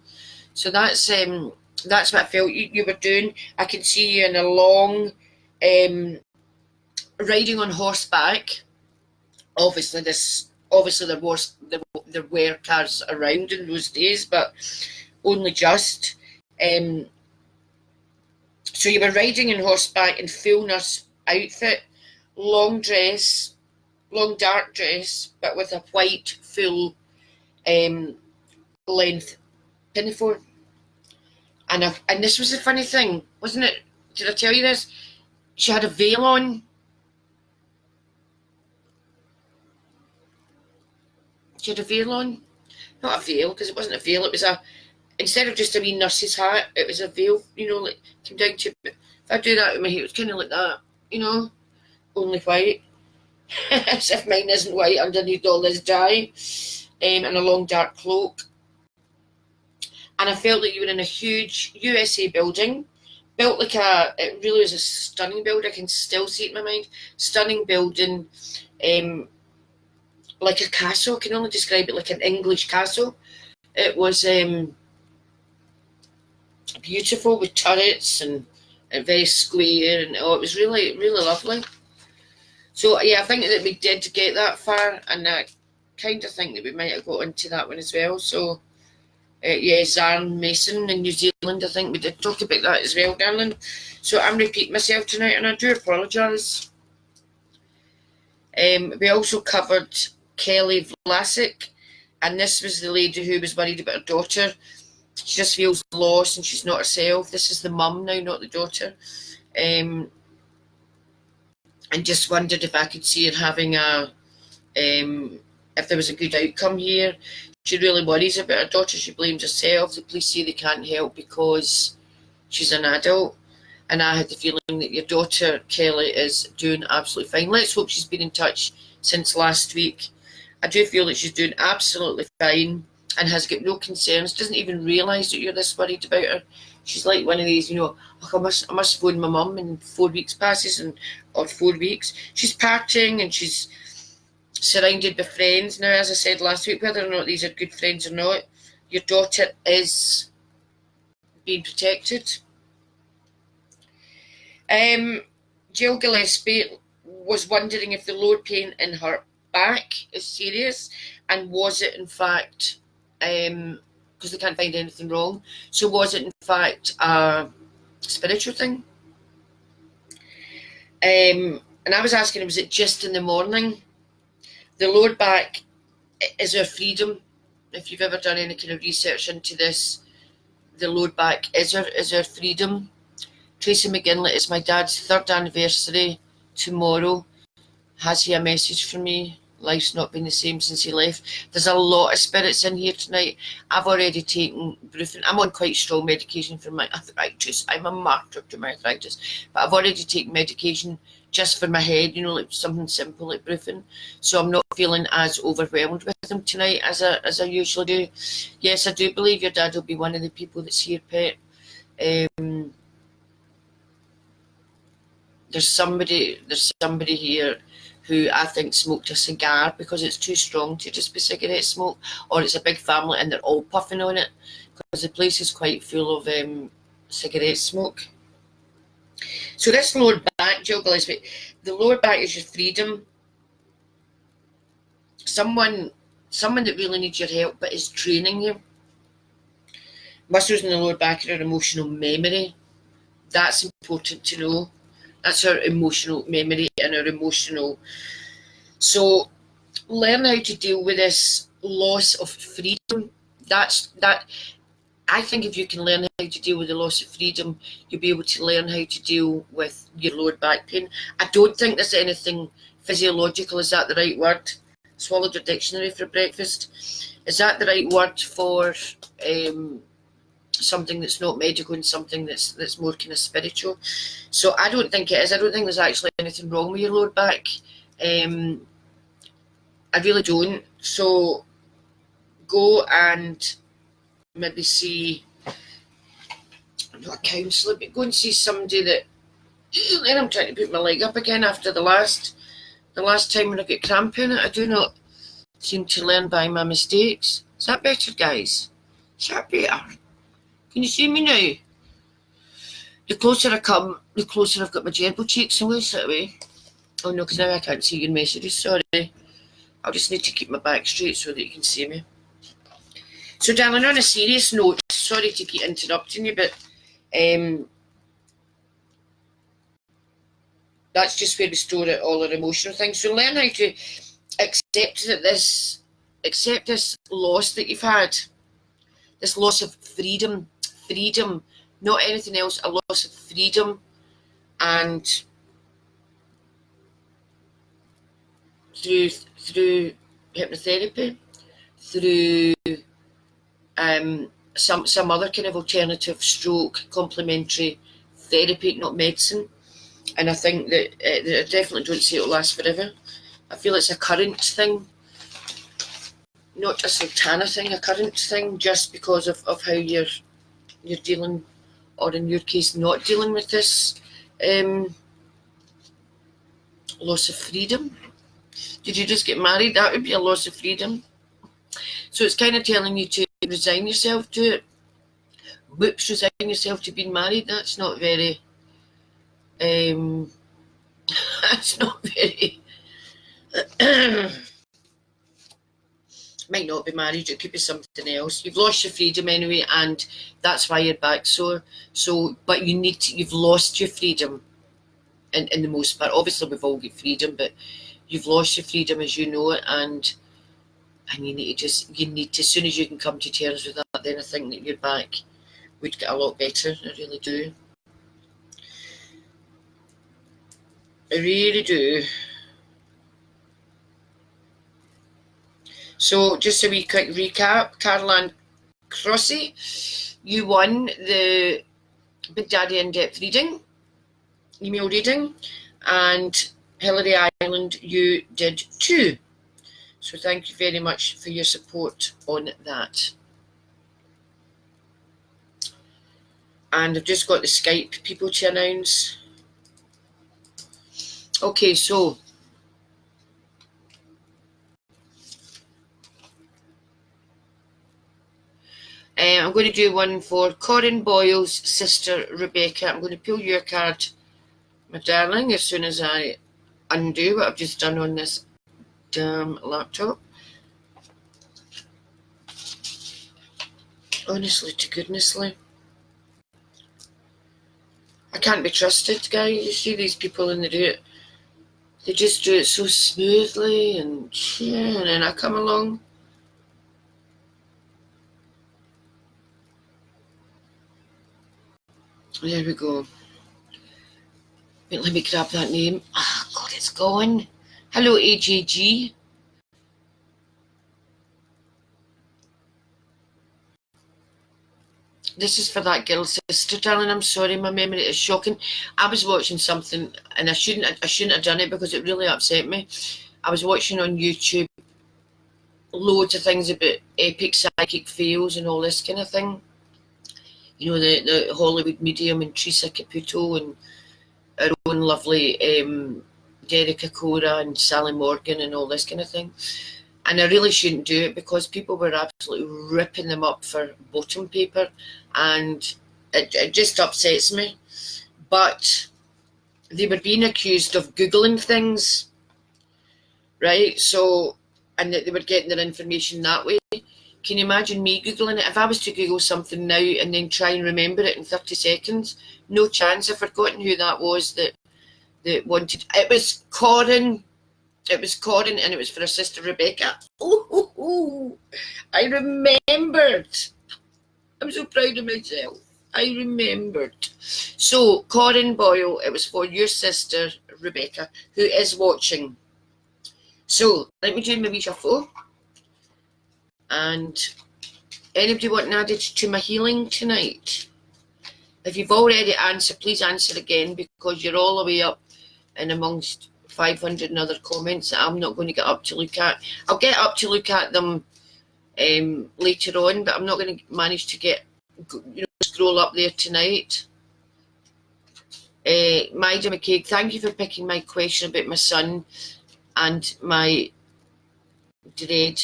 So that's what I felt you were doing. I can see you in a long riding on horseback. Obviously there were cars around in those days, but only just. So you were riding in horseback in full nurse outfit, long dark dress, but with a white full length pinafore. And this was the funny thing, wasn't it? Did I tell you this? She had a veil on. She had a veil on. Not a veil, because it wasn't a veil. It was instead of just a wee nurse's hat, it was a veil, like came down to. If I do that with my hair, it was kind of like that, only white. As if mine isn't white underneath all this dye. And a long dark cloak. And I felt that you were in a huge USA building, built like it really was a stunning building. I can still see it in my mind. Stunning building, like a castle. I can only describe it like an English castle. It was beautiful with turrets and very square, and it was really, really lovely. So yeah, I think that we did get that far, and I kind of think that we might have got into that one as well. So yeah, Zarn Mason in New Zealand, I think we did talk about that as well, darling. So I'm repeating myself tonight, and I do apologise. We also covered Kelly Vlasic, and this was the lady who was worried about her daughter. She just feels lost and she's not herself. This is the mum now, not the daughter. And just wondered if I could see her having if there was a good outcome here. She really worries about her daughter. She blames herself. The police say they can't help because she's an adult. And I had the feeling that your daughter, Kelly, is doing absolutely fine. Let's hope she's been in touch since last week. I do feel that she's doing absolutely fine and has got no concerns, doesn't even realise that you're this worried about her. She's like one of these, I must phone my mum in 4 weeks passes, or 4 weeks. She's partying and she's surrounded by friends. Now, as I said last week, whether or not these are good friends or not, your daughter is being protected. Jill Gillespie was wondering if the lower pain in her back is serious, and was it in fact, because they can't find anything wrong, so was it in fact a spiritual thing? And I was asking, was it just in the morning? The lower back is our freedom. If you've ever done any kind of research into this, the lower back is our freedom. Tracy McGinley, it's my dad's 3rd anniversary tomorrow. Has he a message for me? Life's not been the same since he left. There's a lot of spirits in here tonight. I've already taken brufen. I'm on quite strong medication for my arthritis. I'm a martyr to my arthritis. But I've already taken medication just for my head, you know, like something simple like brufen. So I'm not feeling as overwhelmed with them tonight as I usually do. Yes, I do believe your dad will be one of the people that's here, Pet. There's somebody here who I think smoked a cigar because it's too strong to just be cigarette smoke, or it's a big family and they're all puffing on it because the place is quite full of cigarette smoke. So this lower back, Jill Gillespie, the lower back is your freedom. Someone that really needs your help but is draining you. Muscles in the lower back are our emotional memory. That's important to know. That's our emotional memory and our emotional. So learn how to deal with this loss of freedom. I think if you can learn how to deal with the loss of freedom, you'll be able to learn how to deal with your lower back pain. I don't think there's anything physiological. Is that the right word? Swallowed a dictionary for breakfast. Is that the right word for something that's not medical and something that's more kind of spiritual? So I don't think it is. I don't think there's actually anything wrong with your lower back. I really don't. So go and maybe see, not a counsellor, but go and see somebody that. Then I'm trying to put my leg up again after the last time when I got cramp in it. I do not seem to learn by my mistakes. Is that better, guys? Is that better? Can you see me now? The closer I come, the closer I've got my gerbil cheeks and loose that way. Oh no, because now I can't see your messages, sorry. I'll just need to keep my back straight so that you can see me. So darling, on a serious note, sorry to keep interrupting you, but that's just where we store all our emotional things. So learn how to accept this loss that you've had, this loss of freedom, not anything else, a loss of freedom, and through hypnotherapy, through some other kind of alternative stroke complementary therapy, not medicine. And I think that I definitely don't say it'll last forever. I feel it's a current thing, not a sultana thing, a current thing, just because of how you're dealing, or in your case, not dealing with this loss of freedom. Did you just get married? That would be a loss of freedom. So it's kind of telling you to resign yourself to it. Whoops, resign yourself to being married. That's not very... that's not very... might not be married, it could be something else. You've lost your freedom anyway, and that's why you're back sore. So, but you've lost your freedom in the most part. Obviously, we've all got freedom, but you've lost your freedom as you know it, and you need to as soon as you can come to terms with that, then I think that your back would get a lot better. I really do. I really do. So just a wee quick recap. Caroline Crossy, you won the Big Daddy in-depth reading, email reading, and Hilary Island, you did too. So thank you very much for your support on that. And I've just got the Skype people to announce. Okay, so I'm going to do one for Corinne Boyle's sister, Rebecca. I'm going to pull your card, my darling, as soon as I undo what I've just done on this damn laptop. Honestly to goodnessly. I can't be trusted, guys. You see these people and they just do it so smoothly, and then I come along. There we go. Wait, let me grab that name. Oh, God, it's gone. Hello, AJG. this is for that girl's sister, darling. I'm sorry, my memory is shocking. I was watching something, and I shouldn't have done it because it really upset me. I was watching on YouTube loads of things about epic psychic fails and all this kind of thing. You know, the Hollywood medium and Teresa Caputo and our own lovely Derica Cora and Sally Morgan and all this kind of thing. And I really shouldn't do it because people were absolutely ripping them up for bottom paper, and it just upsets me. But they were being accused of Googling things, right? So, and that they were getting their information that way. Can you imagine me Googling it? If I was to Google something now and then try and remember it in 30 seconds, no chance. I've forgotten who that was that wanted. It was Coyne. It was Coyne, and it was for her sister Rebecca. Oh, I remembered. I'm so proud of myself. I remembered. So, Coyne Boyle, it was for your sister Rebecca, who is watching. So, let me do my wee shuffle. And anybody wanting added to my healing tonight? If you've already answered, please answer again, because you're all the way up and amongst 500 and other comments that I'm not going to get up to look at. I'll get up to look at them later on, but I'm not going to manage to get, scroll up there tonight. Maida McCaig, thank you for picking my question about my son and my dread.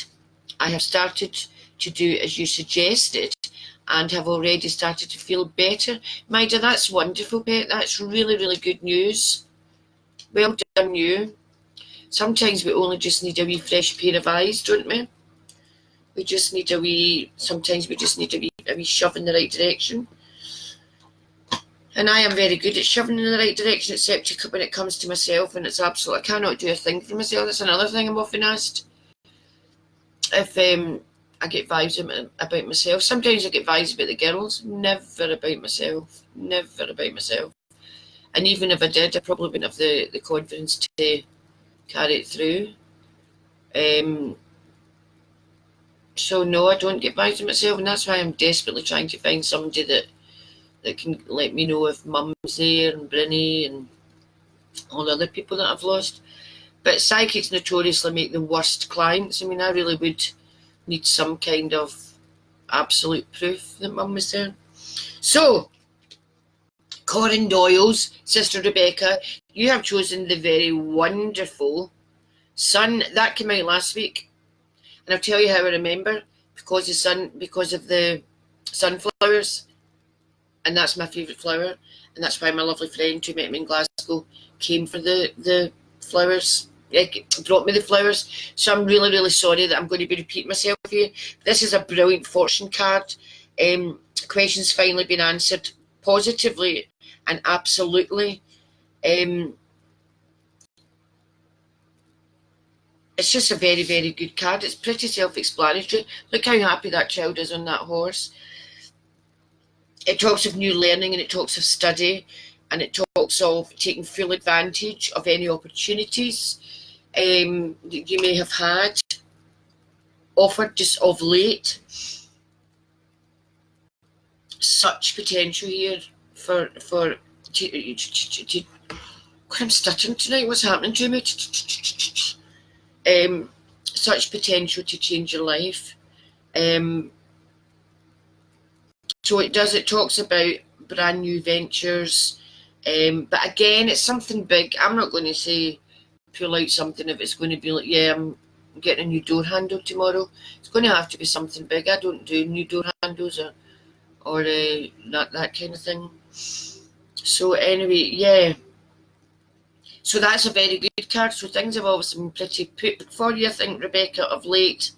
I have started to do as you suggested and have already started to feel better. Maida, that's wonderful, pet. That's really, really good news. Well done, you. Sometimes we only just need a wee fresh pair of eyes, don't we? We just need a wee, sometimes we just need a wee shove in the right direction. And I am very good at shoving in the right direction, except when it comes to myself, and it's absolute, I cannot do a thing for myself. That's another thing I'm often asked. If I get vibes about myself. Sometimes I get vibes about the girls, never about myself. Never about myself. And even if I did, I probably wouldn't have the confidence to carry it through. So no, I don't get vibes of myself, and that's why I'm desperately trying to find somebody that can let me know if Mum's there and Brinny and all the other people that I've lost. But psychics notoriously make the worst clients. I mean, I really would need some kind of absolute proof that Mum was there. So, Coyne Doyle's sister Rebecca, you have chosen the very wonderful Sun. That came out last week. And I'll tell you how I remember. Because of the sunflowers. And that's my favourite flower. And that's why my lovely friend who met me in Glasgow came for the flowers. Brought me the flowers. So I'm really, really sorry that I'm going to be repeating myself here. This is a brilliant fortune card. Questions finally been answered positively and absolutely. It's just a very, very good card. It's pretty self-explanatory. Look how happy that child is on that horse. It talks of new learning, and it talks of study, and it talks of taking full advantage of any opportunities you may have had offered just of late. Such potential here for I'm stuttering tonight. What's happening to me? Such potential to change your life. So it talks about brand new ventures. But again, it's something big. I'm not going to say pull out something if it's going to be like, yeah, I'm getting a new door handle tomorrow. It's going to have to be something big. I don't do new door handles or that kind of thing. So anyway, yeah. So that's a very good card. So things have always been pretty put for you, I think, Rebecca, of late.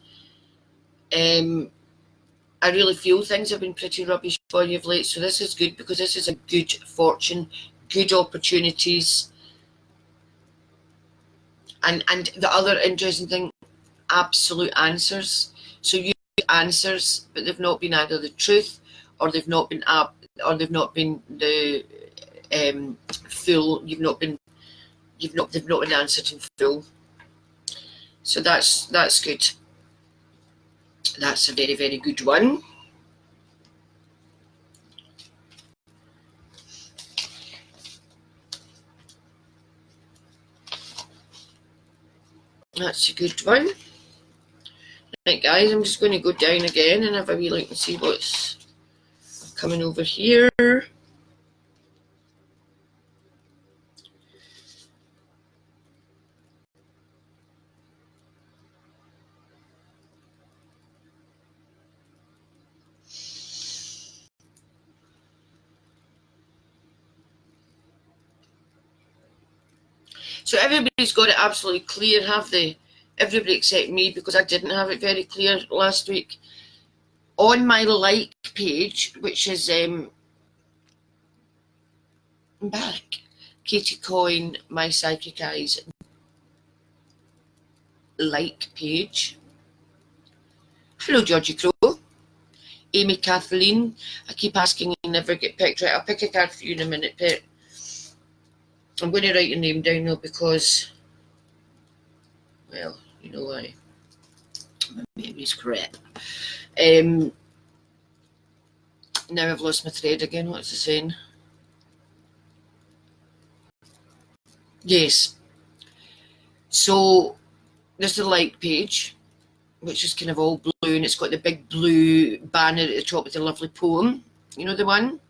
I really feel things have been pretty rubbish for you of late. So this is good, because this is a good fortune, good opportunities. And the other interesting thing, absolute answers. So you get answers, but they've not been either the truth, or they've not been the full. They've not been answered in full. So that's good. That's a very, very good one. That's a good one. Right, guys, I'm just going to go down again and have a wee look and see what's coming over here. So everybody's got it absolutely clear, have they? Everybody except me, because I didn't have it very clear last week. On my like page, which is back, Katie Coyne, My Psychic Eyes like page. Hello, Georgie Crow. Amy Kathleen. I keep asking and never get picked. Right, I'll pick a card for you in a minute, Pet. I'm going to write your name down now because, well, you know why. My memory's crap. Now I've lost my thread again. What's it saying? Yes. So there's the like page, which is kind of all blue, and it's got the big blue banner at the top with the lovely poem. You know the one?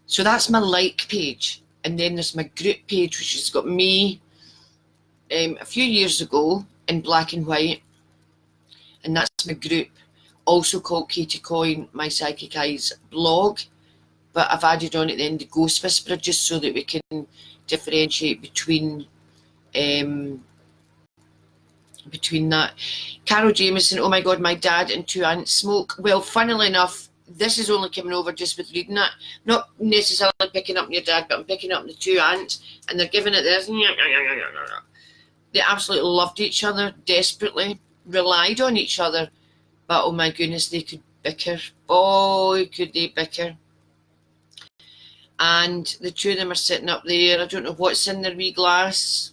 So that's my like page. And then there's my group page, which has got me a few years ago in black and white. And that's my group, also called Katie Coyne, My Psychic Eyes blog. But I've added on at the end the Ghost Whisperer, just so that we can differentiate between that. Carol Jameson, oh my God, my dad and two aunts smoke. Well, funnily enough, this is only coming over just with reading that. Not necessarily picking up your dad, but I'm picking up the two aunts, and they're giving it this. They absolutely loved each other desperately, relied on each other, but oh my goodness, they could bicker. Boy, could they bicker. And the two of them are sitting up there. I don't know what's in their wee glass,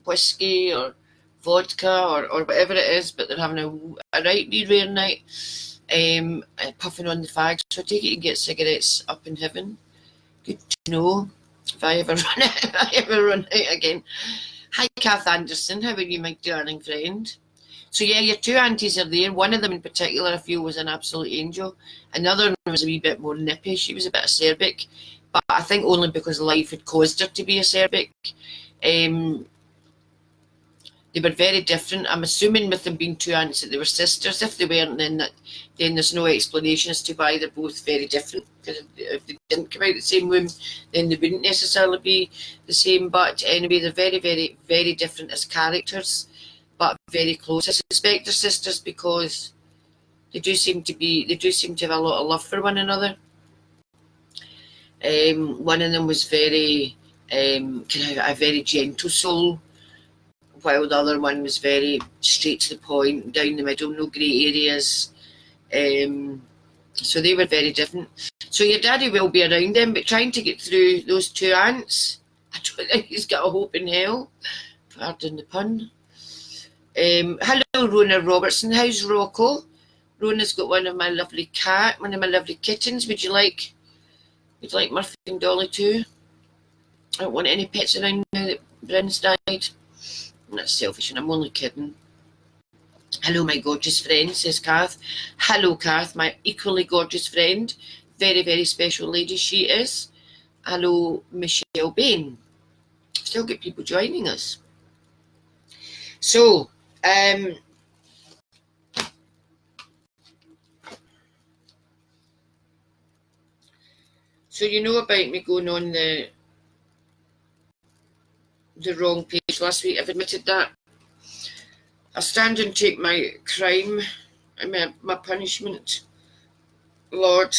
whiskey or vodka or whatever it is, but they're having a right wee rare night, puffing on the fags. So I take it you can get cigarettes up in heaven. Good to know if I ever run out again. Hi, Kath Anderson. How are you, my darling friend? So yeah, your two aunties are there. One of them in particular I feel was an absolute angel. Another one was a wee bit more nippy. She was a bit acerbic, but I think only because life had caused her to be acerbic. They were very different. I'm assuming with them being two aunts that they were sisters. If they weren't, then there's no explanation as to why they're both very different. Because if they didn't come out the same womb, then they wouldn't necessarily be the same. But anyway, they're very, very, very different as characters, but very close. I suspect they're sisters because they do seem to have a lot of love for one another. One of them was very a very gentle soul, while the other one was very straight to the point, down the middle, no grey areas. So they were very different. So your daddy will be around them, but trying to get through those two aunts, I don't think he's got a hope in hell. Pardon the pun. Hello, Rona Robertson. How's Rocco? Rona's got one of my lovely kittens. Would you like Murphy and Dolly too? I don't want any pets around now that Bryn's died. I'm not selfish, and I'm only kidding. Hello, my gorgeous friend, says Kath. Hello, Kath, my equally gorgeous friend. Very, very special lady she is. Hello, Michelle Bain. Still get people joining us. So, so you know about me going on the wrong page last week. I've admitted that. I'll stand and take my crime, my punishment, Lord.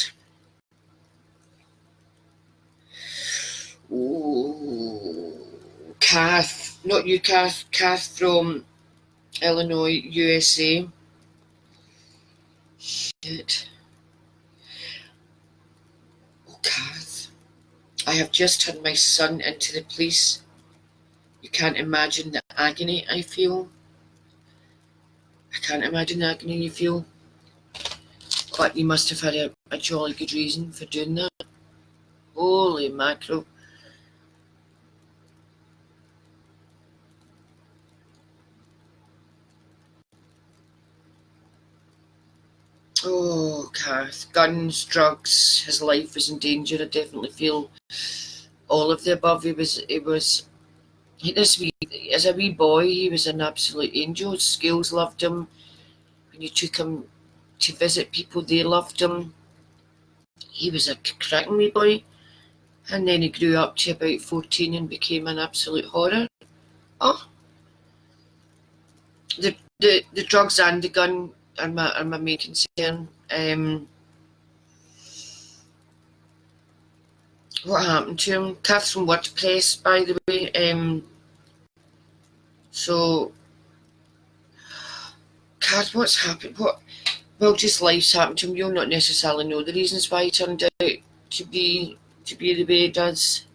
Oh, Kath, not you, Kath. Kath from Illinois, USA. Shit. Oh, Kath, I have just turned my son into the police. You can't imagine the agony I feel. I can't imagine the agony you feel. But you must have had a jolly good reason for doing that. Holy mackerel. Oh, Kath, guns, drugs, his life was in danger. I definitely feel all of the above. This wee, as a wee boy, he was an absolute angel. Schools loved him. When you took him to visit people, they loved him. He was a cracking wee boy. And then he grew up to about 14 and became an absolute horror. Oh, the drugs and the gun are my main concern. What happened to him? Catherine WordPress, by the way. So, Kat, what's happened? Well, just life's happened to him. You'll not necessarily know the reasons why he turned out to be the way he does.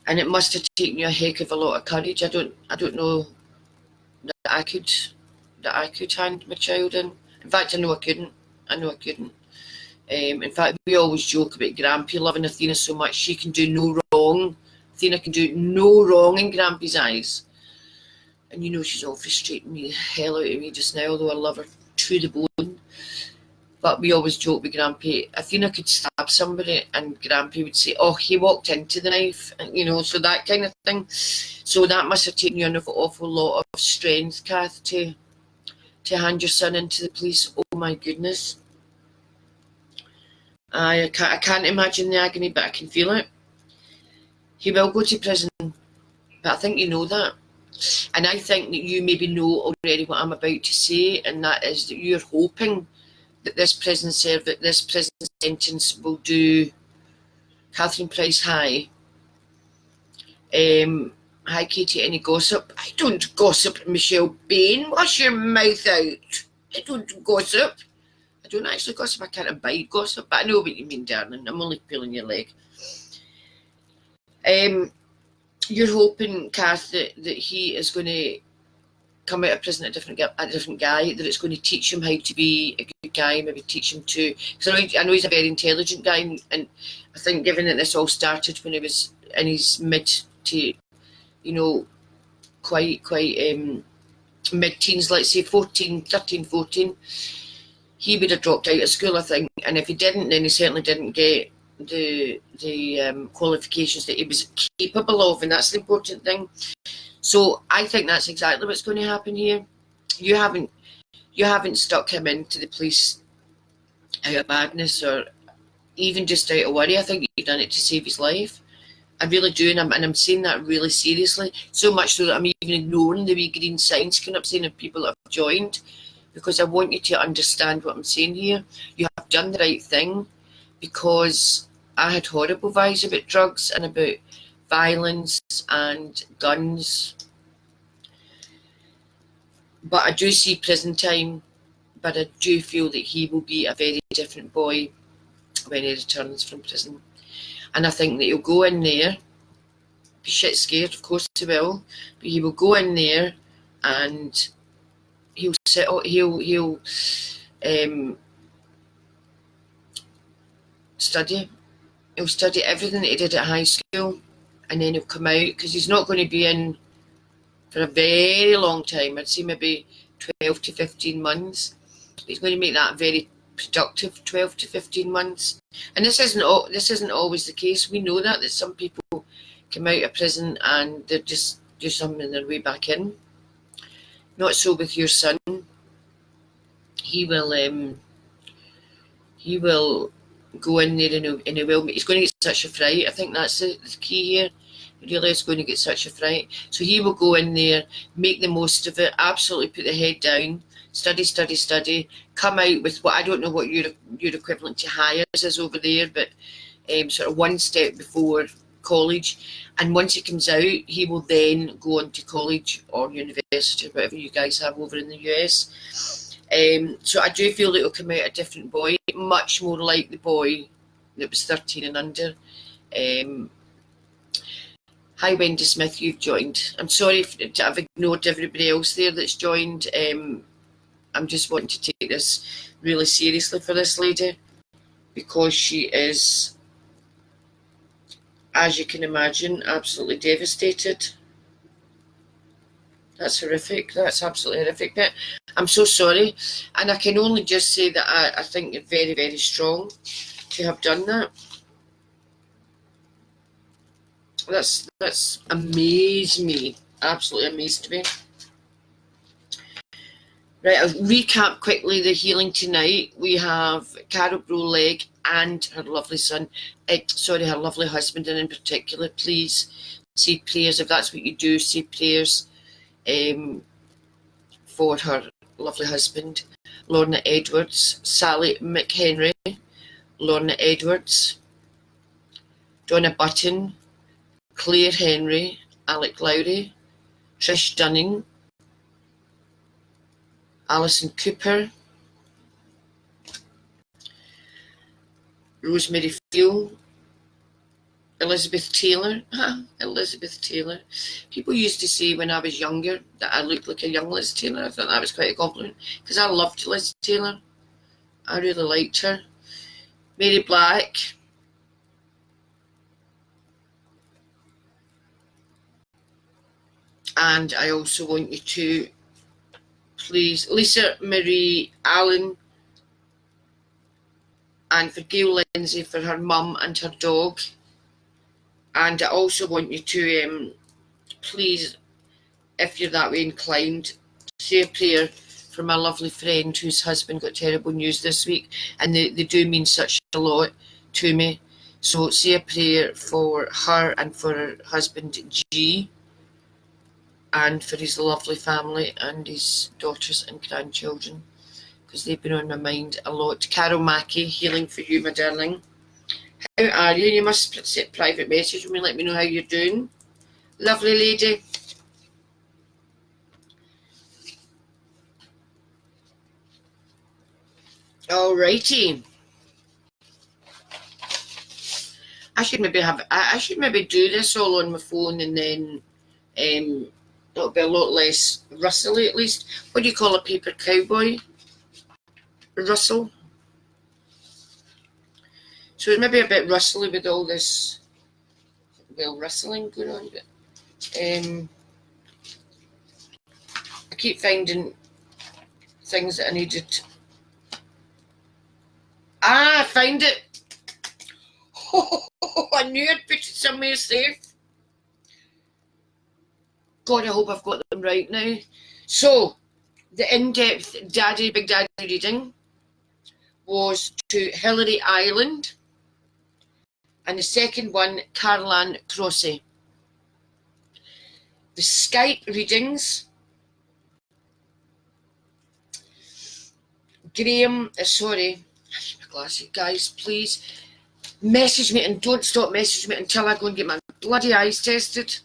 And it must have taken you a heck of a lot of courage. I don't know that I could hand my child in. In fact, I know I couldn't. In fact, we always joke about Grampy loving Athena so much she can do no wrong. Athena can do no wrong in Grampy's eyes. And you know she's all frustrating me the hell out of me just now, although I love her to the bone. But we always joke with Grampy, Athena could stab somebody and Grampy would say, oh, he walked into the knife, and, you know, so that kind of thing. So that must have taken you an awful lot of strength, Kath, to hand your son into the police. Oh my goodness. I can't imagine the agony, but I can feel it. He will go to prison, but I think you know that. And I think that you maybe know already what I'm about to say, and that is that you're hoping that this prison sentence will do Catherine Price high. Hi, Katie, any gossip? I don't gossip, Michelle Bain. Wash your mouth out. I don't gossip. I don't actually gossip. I can't abide gossip, but I know what you mean, darling. I'm only pulling your leg. You're hoping, Kath, that he is going to come out of prison a different guy, that it's going to teach him how to be a good guy, maybe teach him to, because I know he's a very intelligent guy, and I think given that this all started when he was in his mid to, you know, quite mid-teens, let's say 13, 14, he would have dropped out of school, I think, and if he didn't, then he certainly didn't get the qualifications that he was capable of, and that's the important thing. So I think that's exactly what's going to happen here. You haven't stuck him into the police out of badness or even just out of worry. I think you've done it to save his life. I really do, and I'm saying that really seriously. So much so that I'm even ignoring the wee green signs coming up saying that people have joined, because I want you to understand what I'm saying here. You have done the right thing, because I had horrible vibes about drugs and about violence and guns. But I do see prison time, but I do feel that he will be a very different boy when he returns from prison. And I think that he'll go in there, be shit scared, of course he will, but he will go in there and he'll study everything that he did at high school, and then he'll come out, because he's not going to be in for a very long time. I'd say maybe 12 to 15 months. He's going to make that very productive 12 to 15 months. And this isn't always the case. We know that some people come out of prison and they just do something on their way back in. Not so with your son. He will go in there and he will. He's going to get such a fright. I think that's the key here. He really is going to get such a fright. So he will go in there, make the most of it, absolutely put the head down, study, come out with what, I don't know what your equivalent to hires is over there, but sort of one step before college. And once he comes out, he will then go on to college or university, whatever you guys have over in the US. So I do feel that he'll come out a different boy, much more like the boy that was 13 and under. Hi, Wendy Smith, you've joined. I'm sorry to have ignored everybody else there that's joined. I'm just wanting to take this really seriously for this lady, because she is, as you can imagine, absolutely devastated. That's horrific. That's absolutely horrific. But I'm so sorry. And I can only just say that I think you're very, very strong to have done that. That's amazed me. Absolutely amazed me. Right, I'll recap quickly the healing tonight. We have Carol Broleg and her lovely son, her lovely husband, and in particular, please say prayers. If that's what you do, say prayers for her lovely husband, Lorna Edwards, Sally McHenry, Lorna Edwards, Donna Button, Claire Henry, Alec Lowry, Trish Dunning, Alison Cooper, Rosemary Field, Elizabeth Taylor. Elizabeth Taylor. People used to say when I was younger that I looked like a young Liz Taylor. I thought that was quite a compliment because I loved Liz Taylor. I really liked her. Mary Black. And I also want you to please, Lisa Marie Allen, and for Gail Lindsay for her mum and her dog. And I also want you to please, if you're that way inclined, say a prayer for my lovely friend whose husband got terrible news this week, and they do mean such a lot to me. So say a prayer for her and for her husband G, and for his lovely family and his daughters and grandchildren, because they've been on my mind a lot. Carol Mackey, healing for you, my darling. How are you? You must set private message with me, let me know how you're doing. Lovely lady. Alrighty. I should maybe do this all on my phone, and then it'll be a lot less rustly at least. What do you call a paper cowboy? Rustle. So it's maybe a bit rustly with all this rustling going on, but I keep finding things that I needed. I found it. Oh, I knew I'd put it somewhere safe. God, I hope I've got them right now. So, the in-depth Big Daddy reading was to Hillary Island, and the second one, Caroline Crossy. The Skype readings, Graham, sorry, I need my glasses, guys, please message me, and don't stop messaging me until I go and get my bloody eyes tested.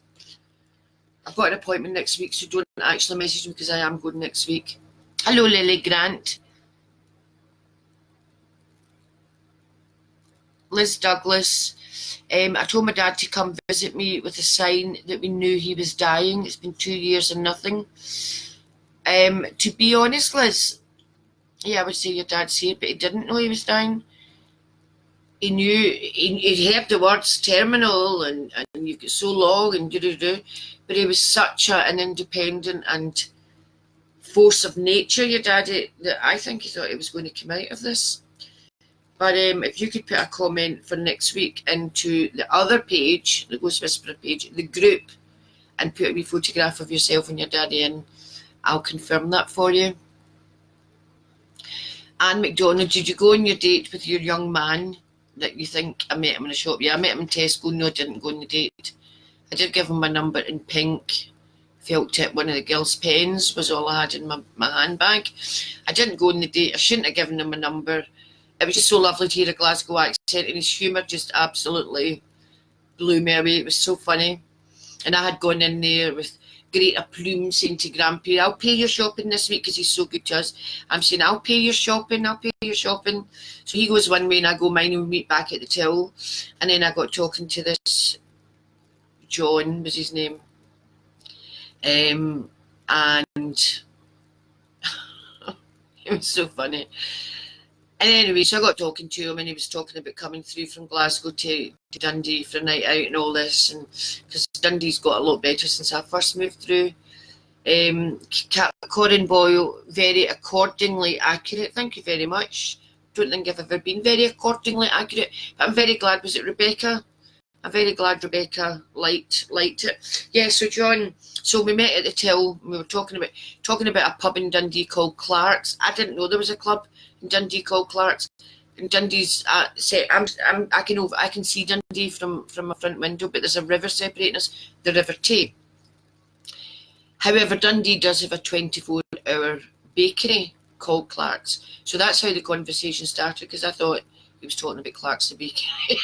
I've got an appointment next week, so don't actually message me because I am going next week. Hello, Lily Grant. Liz Douglas. I told my dad to come visit me with a sign that we knew he was dying. It's been 2 years and nothing. To be honest, Liz, yeah, I would say your dad's here, but he didn't know he was dying. He knew, he heard the words terminal and you've got so long and do, but he was such an independent and force of nature, your daddy, that I think he thought he was going to come out of this. But if you could put a comment for next week into the other page, the Ghost Whisperer page, the group, and put a wee photograph of yourself and your daddy in, I'll confirm that for you. Anne McDonald, did you go on your date with your young man that you think I met him in a shop? Yeah, I met him in Tesco. No, I didn't go on the date. I did give him my number in pink felt tip. One of the girls' pens was all I had in my handbag. I didn't go on the date. I shouldn't have given him a number. It was just so lovely to hear a Glasgow accent, and his humour just absolutely blew me away. It was so funny. And I had gone in there with great aplomb saying to Grandpa, I'll pay your shopping this week because he's so good to us. I'm saying, I'll pay your shopping. So he goes one way and I go mine, and we meet back at the till. And then I got talking to this John, was his name. And it was so funny. And anyway, so I got talking to him, and he was talking about coming through from Glasgow to Dundee for a night out and all this, and because Dundee's got a lot better since I first moved through. Corin Boyle, very accordingly accurate. Thank you very much. Don't think I've ever been very accordingly accurate, but I'm very glad. Was it Rebecca? I'm very glad Rebecca liked it. Yeah, so John, so we met at the till. We were talking about a pub in Dundee called Clark's. I didn't know there was a club in Dundee called Clark's. And Dundee's I can see Dundee from my front window, but there's a river separating us, the River Tay. However, Dundee does have a 24-hour bakery called Clark's. So that's how the conversation started, because I thought he was talking about Clark's the bakery.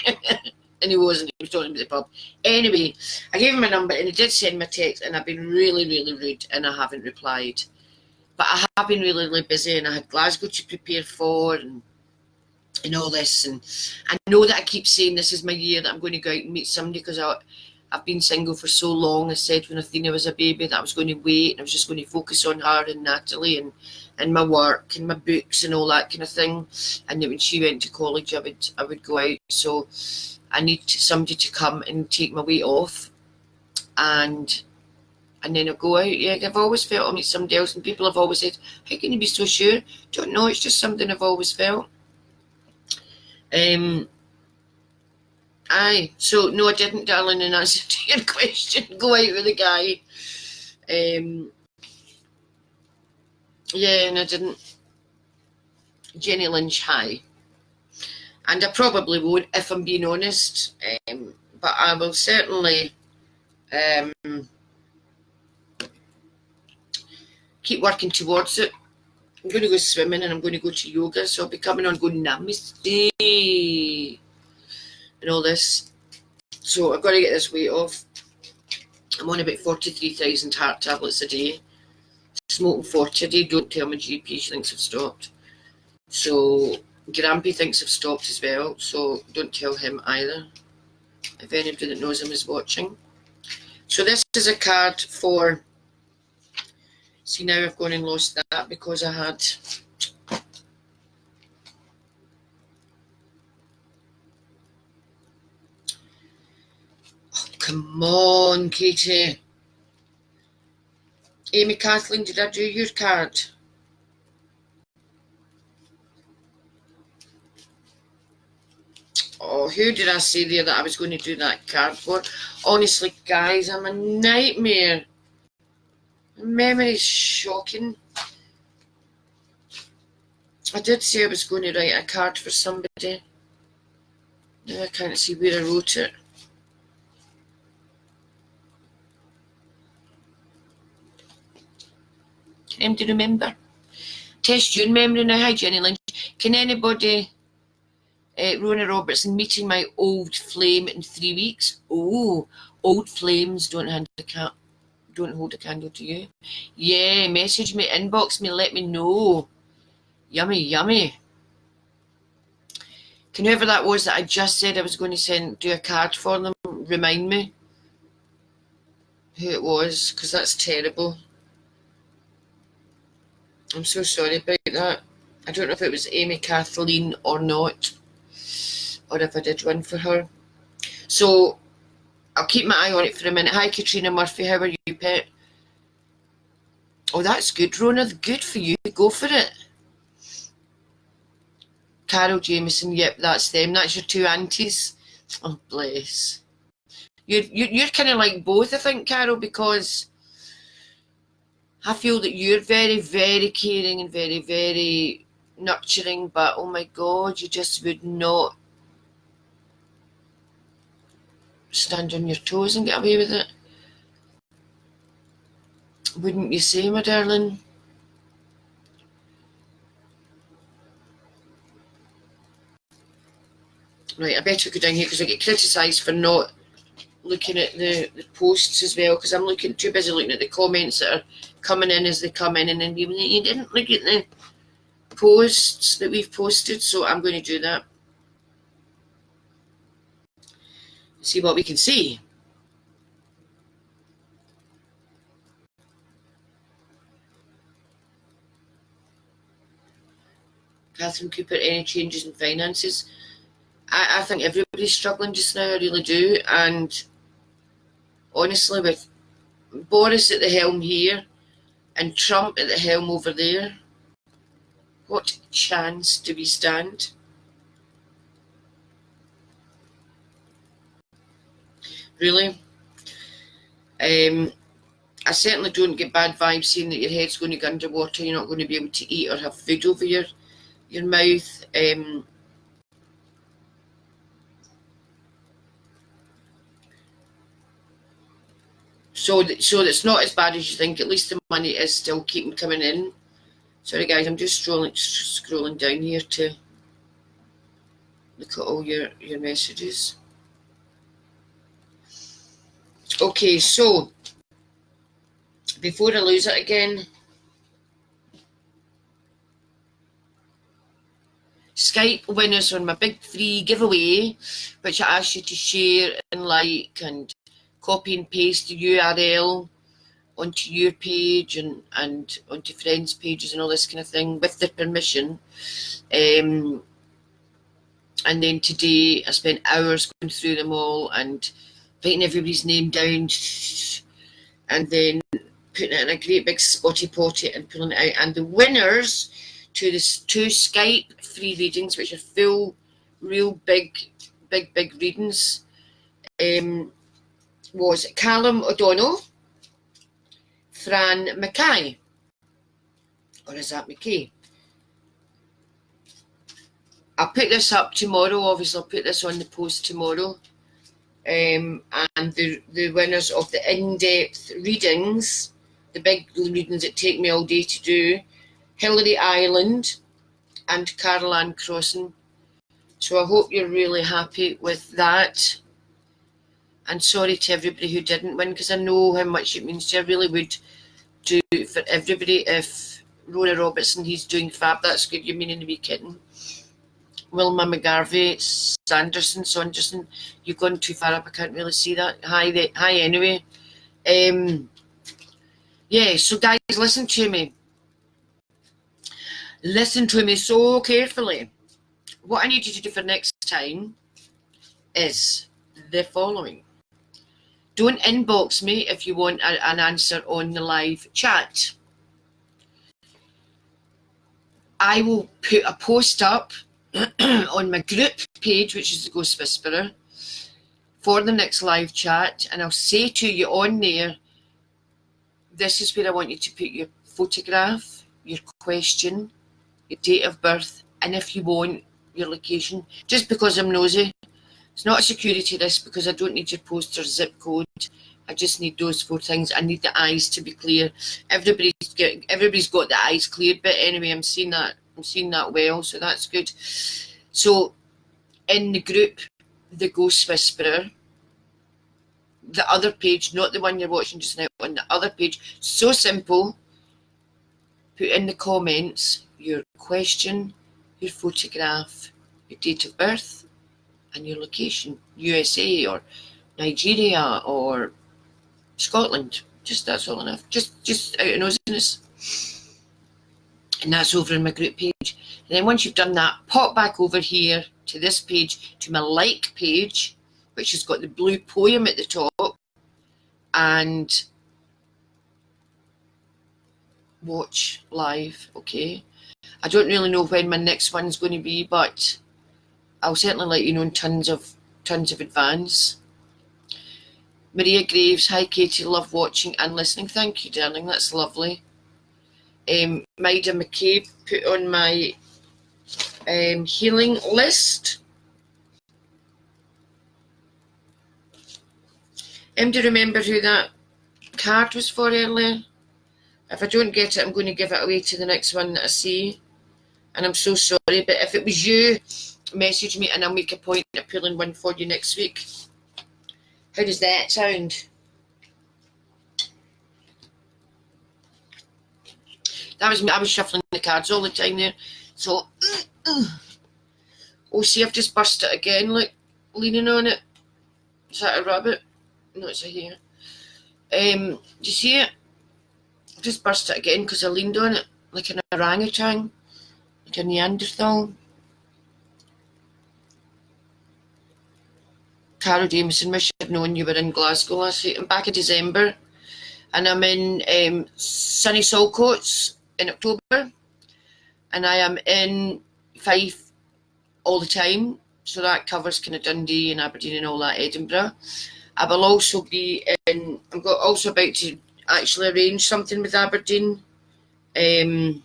And he wasn't, he was talking about the pub. Anyway, I gave him a number and he did send me a text, and I've been really, really rude and I haven't replied. But I have been really, really busy, and I had Glasgow to prepare for and all this. And I know that I keep saying this is my year that I'm going to go out and meet somebody, because I've been single for so long. I said when Athena was a baby that I was going to wait and I was just going to focus on her and Natalie and my work and my books and all that kind of thing. And then when she went to college, I would go out. So I need somebody to come and take my weight off, and then I'll go out. Yeah, I've always felt I'll meet somebody else, and people have always said, how can you be so sure? Don't know, it's just something I've always felt. So no, I didn't, darling, in answer to your question, go out with a guy. Yeah, and I didn't. Jenny Lynch, hi. And I probably won't, if I'm being honest, but I will certainly keep working towards it. I'm going to go swimming and I'm going to go to yoga, so I'll be coming on going namaste and all this. So I've got to get this weight off. I'm on about 43,000 heart tablets a day. Smoking 40 a day. Don't tell my GP, she thinks I've stopped. So Grampy thinks I've stopped as well, so don't tell him either, if anybody that knows him is watching. So this is a card for, see, now I've gone and lost that because I had, oh, come on, Katie. Amy Kathleen, did I do your card? Oh, who did I say there that I was going to do that card for? Honestly, guys, I'm a nightmare. My memory's shocking. I did say I was going to write a card for somebody. Now I can't see where I wrote it. Can anybody remember? Test your memory now. Hi, Jenny Lynch. Can anybody... Rona Robertson, meeting my old flame in 3 weeks. Oh, old flames don't hold a candle to you. Yeah, message me, inbox me, let me know. Yummy, yummy. Can whoever that was that I just said I was going to do a card for them, remind me who it was, because that's terrible. I'm so sorry about that. I don't know if it was Amy Kathleen or not, or if I did one for her. So I'll keep my eye on it for a minute. Hi, Katrina Murphy. How are you, pet? Oh, that's good, Rona. Good for you. Go for it. Carol Jameson. Yep, that's them. That's your two aunties. Oh, bless. You're kind of like both, I think, Carol, because I feel that you're very, very caring and very, very nurturing, but oh my God, you just would not stand on your toes and get away with it. Wouldn't you say, my darling? Right, I better go down here because I get criticised for not looking at the posts as well, because I'm too busy looking at the comments that are coming in as they come in, and then you didn't look at the posts that we've posted, so I'm going to do that. See what we can see. Catherine Cooper, any changes in finances? I think everybody's struggling just now, I really do, and honestly, with Boris at the helm here, and Trump at the helm over there. What chance do we stand? Really? I certainly don't get bad vibes saying that your head's going to go underwater, you're not going to be able to eat or have food over your mouth. So it's not as bad as you think. At least the money is still keeping coming in. Sorry guys, I'm just scrolling down here to look at all your messages. Okay, so before I lose it again, Skype winners on my big free giveaway, which I asked you to share and like and copy and paste the URL onto your page and onto friends' pages and all this kind of thing with their permission. And then today I spent hours going through them all and writing everybody's name down and then putting it in a great big spotty potty and pulling it out. And the winners to the 2 Skype free readings, which are full, real big readings, was Callum O'Donnell, Fran Mackay, or is that McKay? I'll put this up tomorrow, obviously I'll put this on the post tomorrow. And the winners of the in-depth readings, the big readings that take me all day to do, Hillary Island and Caroline Crossing. So I hope you're really happy with that. And sorry to everybody who didn't win, because I know how much it means to you. I really would do for everybody. If Rona Robertson, he's doing fab, that's good. You meaning to be kidding. Wilma McGarvey, Saunderson, you've gone too far up, I can't really see that. Hi anyway. Yeah, so guys, listen to me. Listen to me so carefully. What I need you to do for next time is the following. Don't inbox me if you want an answer on the live chat. I will put a post up on my group page, which is the Ghost Whisperer, for the next live chat, and I'll say to you on there, this is where I want you to put your photograph, your question, your date of birth, and if you want, your location, just because I'm nosy. It's not a security risk because I don't need your post or zip code. I just need those 4 things. I need the eyes to be clear. Everybody's got the eyes cleared, but anyway, I'm seeing that well, so that's good. So in the group, the Ghost Whisperer, the other page, not the one you're watching just now, on the other page, so simple, put in the comments your question, your photograph, your date of birth, and your location, USA or Nigeria or Scotland. Just that's all enough. Just out of nosiness. And that's over in my group page. And then once you've done that, pop back over here to this page, to my like page, which has got the blue poem at the top, and watch live. Okay. I don't really know when my next one's going to be, but I'll certainly let you know in tons of advance. Maria Graves, hi Katie, love watching and listening. Thank you, darling, that's lovely. Maida McCabe put on my healing list. Do you remember who that card was for earlier? If I don't get it, I'm going to give it away to the next one that I see. And I'm so sorry, but if it was you, message me and I'll make a point of pulling one for you next week. How does that sound? That was me. I was shuffling the cards all the time there. So, oh, see, I've just burst it again. Look, leaning on it. Is that a rabbit? No, it's a hare. Do you see it? I've just burst it again because I leaned on it like an orangutan, like a Neanderthal. Carol Jameson, wish I'd known you were in Glasgow last week. I'm back in December. And I'm in sunny Saltcoats in October, and I am in Fife all the time, so that covers kind of Dundee and Aberdeen and all that, Edinburgh. I will also be in, I'm also about to actually arrange something with Aberdeen. Tracy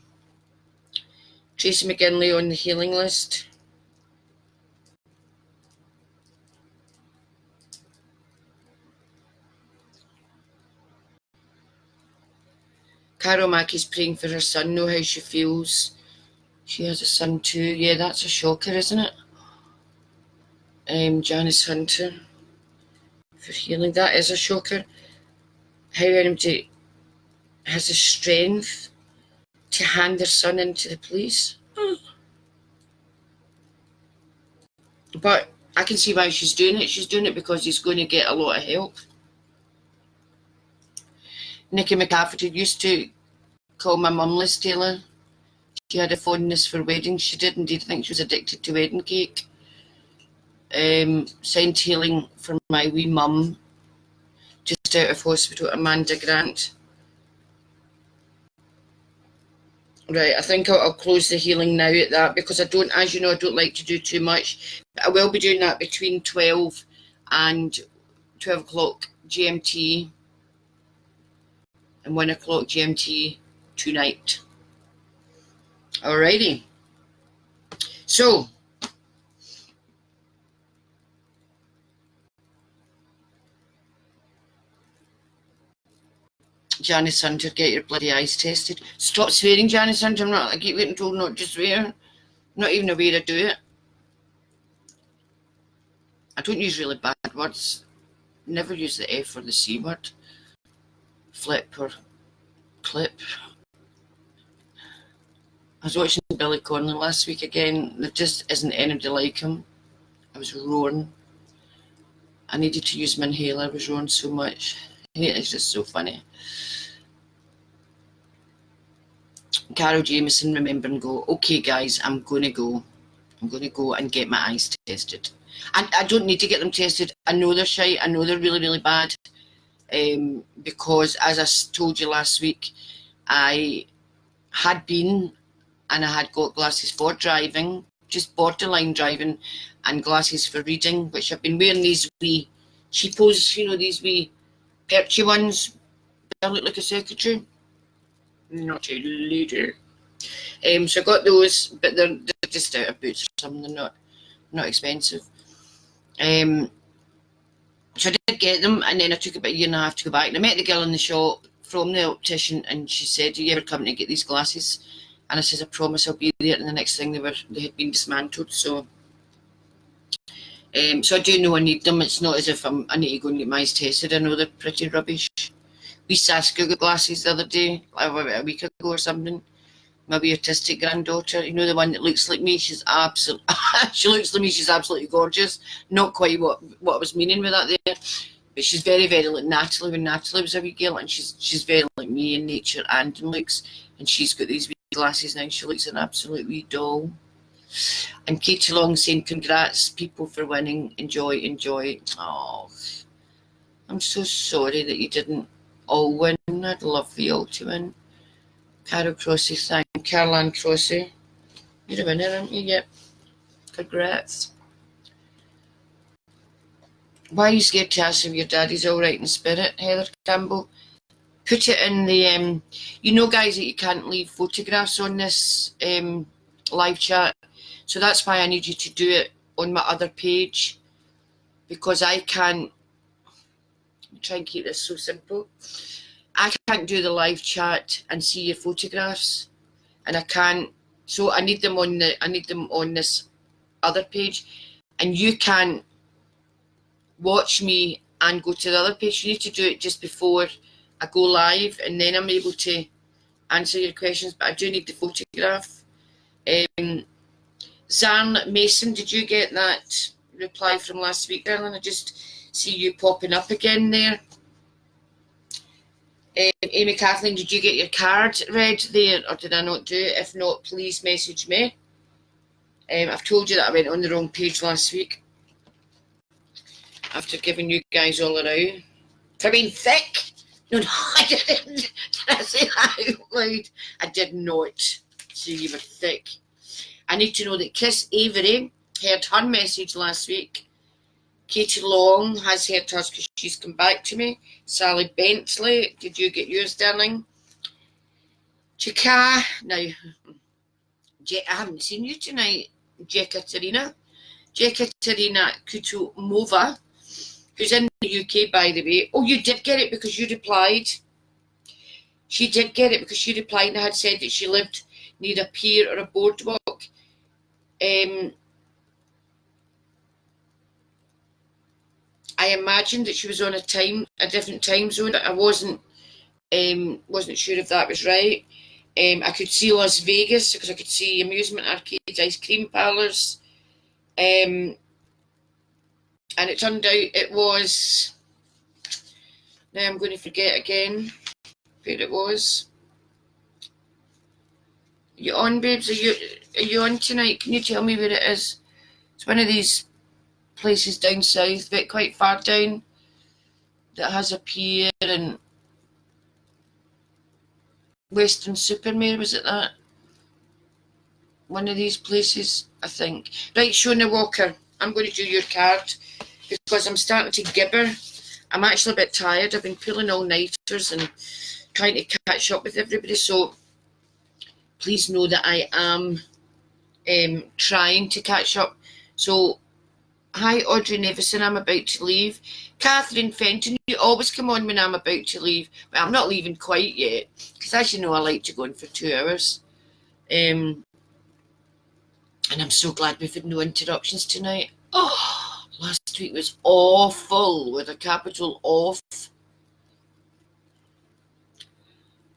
McGinley on the healing list. Carol Mackey's praying for her son, know how she feels. She has a son too. Yeah, that's a shocker, isn't it? Janice Hunter for healing. That is a shocker. How anybody has the strength to hand their son into the police. But I can see why she's doing it. She's doing it because he's going to get a lot of help. Nicky McCafferty used to call my mum Liz Taylor. She had a fondness for weddings. She did indeed think she was addicted to wedding cake. Sent healing for my wee mum, just out of hospital, Amanda Grant. Right, I think I'll close the healing now at that, because I don't, as you know, I don't like to do too much. But I will be doing that between 12 and 12 o'clock GMT and 1 o'clock GMT tonight. Alrighty. So, Janice Hunter, get your bloody eyes tested. Stop swearing, Janice Hunter. I keep getting told not to swear. I'm not even aware I do it. I don't use really bad words. Never use the F or the C word. Flip or clip. I was watching Billy Connolly last week again. There just isn't anybody like him. I was roaring. I needed to use my inhaler. I was roaring so much. It's just so funny. Carol Jameson, remember and go. Okay, guys, I'm going to go. I'm going to go and get my eyes tested. And I don't need to get them tested. I know they're shite. I know they're really, really bad. Because, as I told you last week, I had been and I had got glasses for driving, just borderline driving, and glasses for reading, which I've been wearing these wee cheapos, you know, these wee perchy ones. I look like a secretary. Not a lady. So I got those, but they're just out of Boots or something. They're not expensive. So I did get them, and then I took about a year and a half to go back. And I met the girl in the shop from the optician, and she said, "Do you ever come to get these glasses?" And I said, "I promise I'll be there." And the next thing they had been dismantled. So I do know I need them. It's not as if I need to go and get my eyes tested. I know they're pretty rubbish. We Saskia got glasses the other day, about a week ago or something. My wee autistic granddaughter, you know, the one that looks like me. She's absolutely, she looks like me. She's absolutely gorgeous. Not quite what I was meaning with that there, but she's very, very like Natalie when Natalie was a wee girl, and she's very like me in nature and in looks. And she's got these wee glasses now. She looks an absolute wee doll. And Katie Long saying, "Congrats, people, for winning. Enjoy." Oh, I'm so sorry that you didn't all win. I'd love for you all to win. Carol Crossy, thank Caroline Crossy. You're a winner, aren't you? Yep. Congrats. Why are you scared to ask if your daddy's all right in spirit, Heather Campbell? Put it in the, you know, guys, that you can't leave photographs on this live chat. So that's why I need you to do it on my other page, because I can't, try and keep this so simple. I can't do the live chat and see your photographs, and I can't. So I need them on this other page, and you can't watch me and go to the other page. You need to do it just before I go live, and then I'm able to answer your questions. But I do need the photograph. Zan Mason, did you get that reply from last week, darling? I just see you popping up again there. Amy Kathleen, did you get your card read there, or did I not do it? If not, please message me. I've told you that I went on the wrong page last week after giving you guys all a row for being thick. No, I didn't. Did I say that out loud? I did not. So you were thick. I need to know that Kiss Avery heard her message last week. Katie Long has heard hers because she's come back to me. Sally Bentley, did you get yours, darling? Chika, now, I haven't seen you tonight, Jekaterina. Jekaterina Kutumova, who's in the UK, by the way. Oh, you did get it because you replied. She did get it because she replied and had said that she lived near a pier or a boardwalk. I imagined that she was on a different time zone. I wasn't sure if that was right. I could see Las Vegas because I could see amusement arcades, ice cream parlours. And it turned out it was, now I'm going to forget again where it was. Are you on, babes? Are you on tonight? Can you tell me where it is? It's one of these places down south, but quite far down, that has a pier and Western-super-Mare, was it that? One of these places, I think. Right, Shona Walker, I'm going to do your card because I'm starting to gibber. I'm actually a bit tired. I've been pulling all-nighters and trying to catch up with everybody, so please know that I am trying to catch up. So, hi, Audrey Nevison, I'm about to leave. Catherine Fenton, you always come on when I'm about to leave. Well, I'm not leaving quite yet, because as you know, I like to go in for 2 hours. And I'm so glad we've had no interruptions tonight. Oh, last week was awful, with a capital off.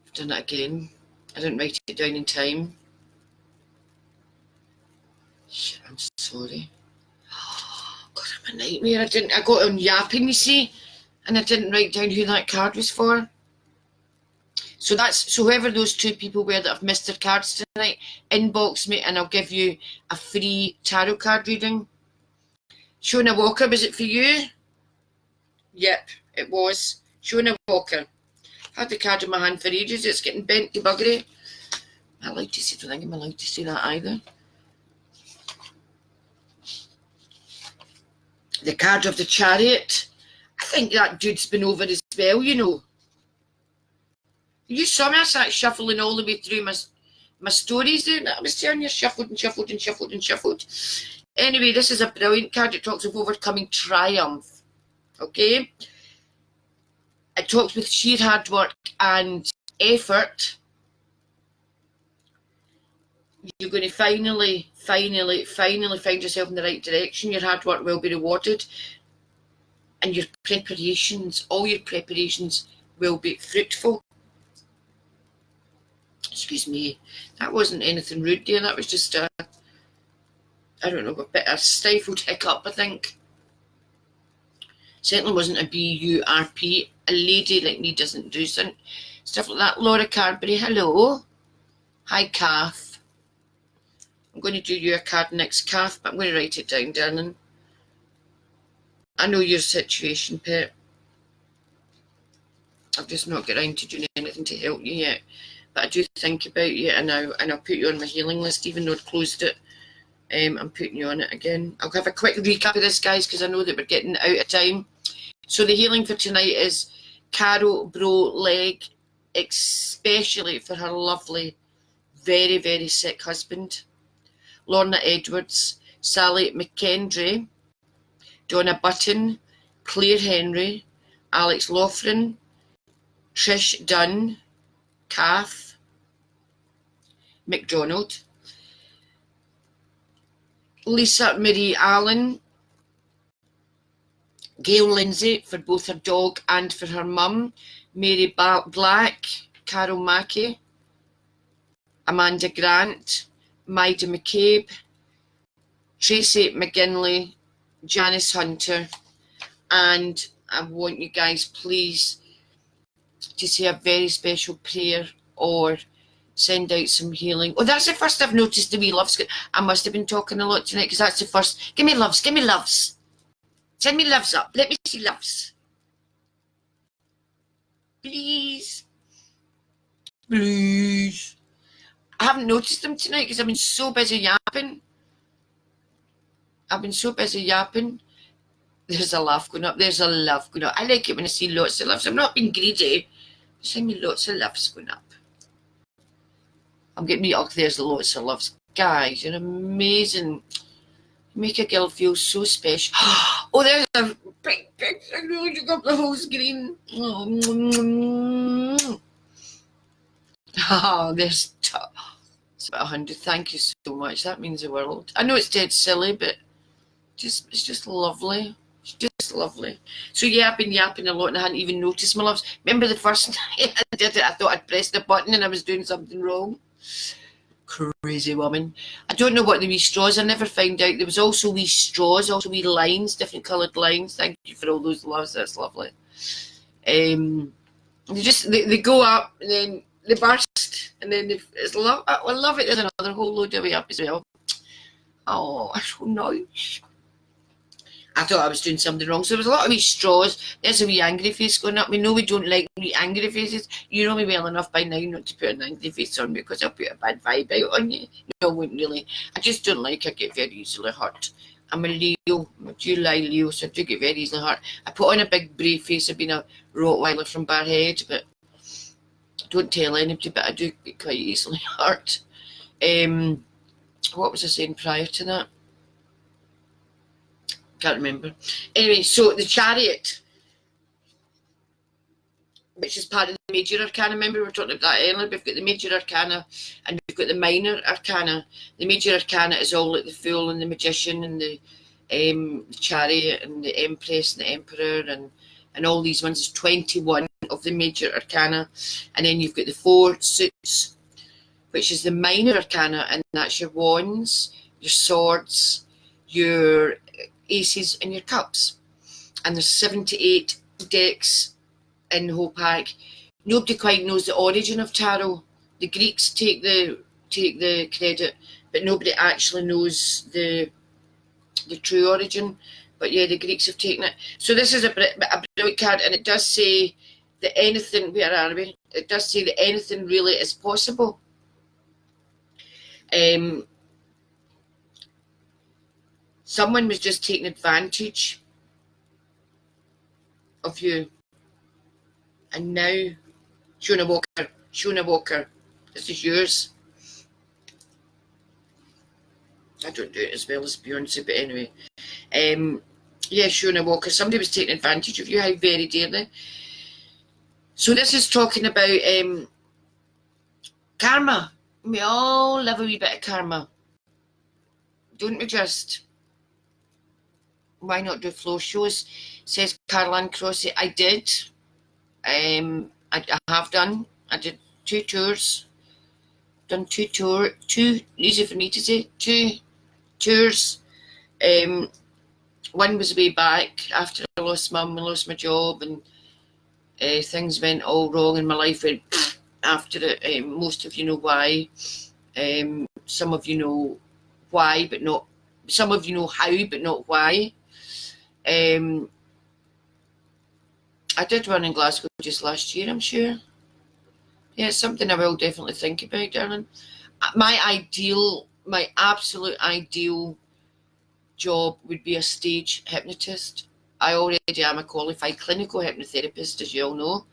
I've done it again. I didn't write it down in time. Shit, I'm sorry. God, I'm a nightmare. I got on yapping, you see, and I didn't write down who that card was for. So whoever those 2 people were that have missed their cards tonight, inbox me and I'll give you a free tarot card reading. Shona Walker, was it for you? Yep, it was. Shona Walker. I've had the card in my hand for ages. It's getting bent to buggery. I like to say, I don't think I'm allowed to say that either. The card of the Chariot. I think that dude's been over as well, you know. You saw me, I sat shuffling all the way through my stories there. I was telling you, shuffled and shuffled and shuffled and shuffled. Anyway, this is a brilliant card. It talks of overcoming triumph. Okay? It talks with sheer hard work and effort. You're going to finally find yourself in the right direction. Your hard work will be rewarded. And your preparations, all your preparations will be fruitful. Excuse me, that wasn't anything rude there. That was just I don't know, a bit of a stifled hiccup, I think. Certainly wasn't a B-U-R-P. A lady like me doesn't do stuff like that. Laura Carberry, hello. Hi, Kath. I'm going to do your card next, Kath, but I'm going to write it down, darling. I know your situation, pet. I've just not got around to doing anything to help you yet. But I do think about you, and I'll put you on my healing list, even though I've closed it. I'm putting you on it again. I'll have a quick recap of this, guys, because I know that we're getting out of time. So the healing for tonight is Carol Bro Leg, especially for her lovely, very, very sick husband. Lorna Edwards, Sally McKendry, Donna Button, Claire Henry, Alex Loughran, Trish Dunn, Kath McDonald, Lisa Marie Allen, Gail Lindsay for both her dog and for her mum, Mary Black, Carol Mackey, Amanda Grant, Maida McCabe, Tracy McGinley, Janice Hunter, and I want you guys please to say a very special prayer or send out some healing. Oh, that's the first I've noticed the wee loves. I must have been talking a lot tonight because that's the first. Give me loves, give me loves. Send me loves up. Let me see loves. Please. Please. I haven't noticed them tonight because I've been so busy yapping. There's a laugh going up. There's a love going up. I like it when I see lots of loves. I'm not being greedy. Send me lots of loves going up. I'm getting me up. There's lots of loves. Guys, you're amazing. You make a girl feel so special. Oh, there's a big thing rolling up the whole screen. Oh, there's it's about 100. Thank you so much. That means the world. I know it's dead silly, but it's just lovely. It's just lovely. So yeah, I've been yapping a lot and I hadn't even noticed, my loves. Remember the first night I did it, I thought I'd pressed the button and I was doing something wrong. Crazy woman. I don't know what the wee straws, I never found out. There was also wee straws, also wee lines, different coloured lines. Thank you for all those loves, that's lovely. They go up and then they burst and then it's love. I love it. There's another whole load of way up as well. Oh, that's so nice. I thought I was doing something wrong. So there was a lot of wee straws. There's a wee angry face going up. We know we don't like wee angry faces. You know me well enough by now not to put an angry face on me because I'll put a bad vibe out on you. No, I wouldn't really. I just don't like I get very easily hurt. I'm a Leo, I'm a July Leo, so I do get very easily hurt. I put on a big brave face. I've been a Rottweiler from Barhead, but I don't tell anybody, but I do get quite easily hurt. What was I saying prior to that? Can't remember. Anyway, so the Chariot, which is part of the Major Arcana. Remember we were talking about that earlier. We've got the Major Arcana and we've got the Minor Arcana. The Major Arcana is all like the Fool and the Magician and the Chariot and the Empress and the Emperor and all these ones. There's 21 of the Major Arcana. And then you've got the 4 suits, which is the Minor Arcana, and that's your wands, your swords, your aces and your cups. And there's 78 decks in the whole pack. Nobody quite knows the origin of tarot. The Greeks take the credit, but nobody actually knows the true origin. But yeah, the Greeks have taken it. So this is a brilliant card, and it does say that anything, where are we? It does say that anything really is possible. Someone was just taking advantage of you. And now, Shona Walker, this is yours. I don't do it as well as Beyonce, but anyway. Yeah, Shona Walker, somebody was taking advantage of you, how very dearly. So this is talking about karma. We all live a wee bit of karma. Don't we just? Why not do floor shows? Says Caroline Crossy. I did. I have done. I did 2 tours. Done 2 tours. 2, easy for me to say. 2 tours. One was way back after I lost mum and lost my job, and things went all wrong and my life went after it. Most of you know why. Some of you know why, but not. Some of you know how, but not why. I did run in Glasgow just last year, I'm sure. Yeah, it's something I will definitely think about, darling. My absolute ideal job would be a stage hypnotist. I already am a qualified clinical hypnotherapist, as you all know.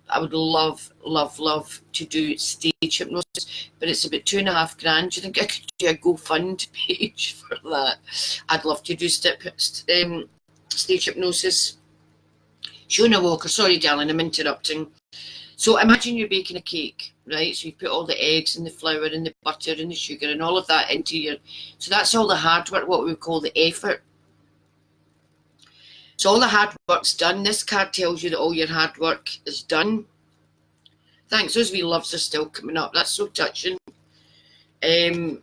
I would love to do stage hypnosis, but it's about $2.5 grand. Do you think I could do a GoFund page for that? I'd love to do stage hypnosis. Shona Walker, sorry darling, I'm interrupting. So imagine you're baking a cake, right? So you put all the eggs and the flour and the butter and the sugar and all of that into your, so that's all the hard work, what we call the effort. So all the hard work's done. This card tells you that all your hard work is done. Thanks, those wee loves are still coming up. That's so touching. And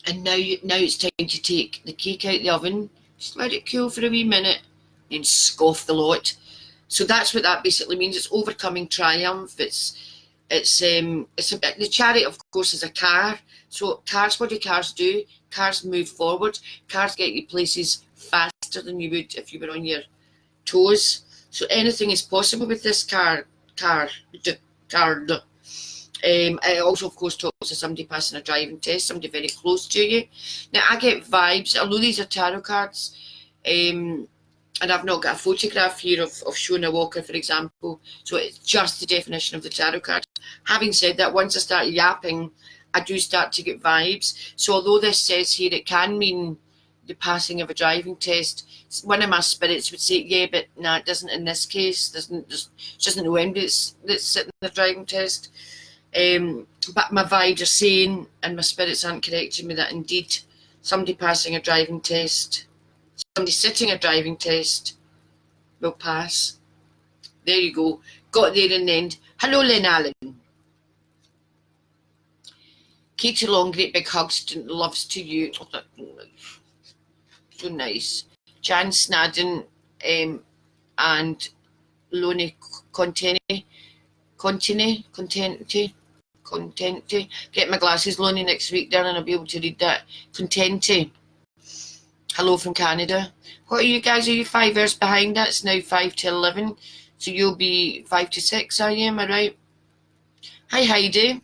now it's time to take the cake out the oven. Just let it cool for a wee minute, then scoff the lot. So that's what that basically means. It's overcoming triumph. The Chariot, of course, is a car. So cars, what do cars do? Cars move forward. Cars get you places faster than you would if you were on your toes. So anything is possible with this card. It also, of course, talks to somebody passing a driving test, somebody very close to you. Now, I get vibes, although these are tarot cards, and I've not got a photograph here of Shona Walker, for example, so it's just the definition of the tarot card. Having said that, once I start yapping, I do start to get vibes. So although this says here it can mean the passing of a driving test, one of my spirits would say, yeah, but no, it doesn't in this case. There's just no end that's sitting the driving test. But my vibes are saying, and my spirits aren't correcting me, that indeed somebody passing a driving test, somebody sitting a driving test will pass. There you go. Got there in the end. Hello, Lynn Allen. Katie Long, great big hugs, loves to you. So nice. Jan Snadden and Lonnie Contenti. Get my glasses, Lonnie, next week, darling. I'll be able to read that. Contenti. Hello from Canada. What are you guys? Are you 5 hours behind? That's now 5 to 11. So you'll be 5 to 6, are you? Am I right? Hi, Heidi.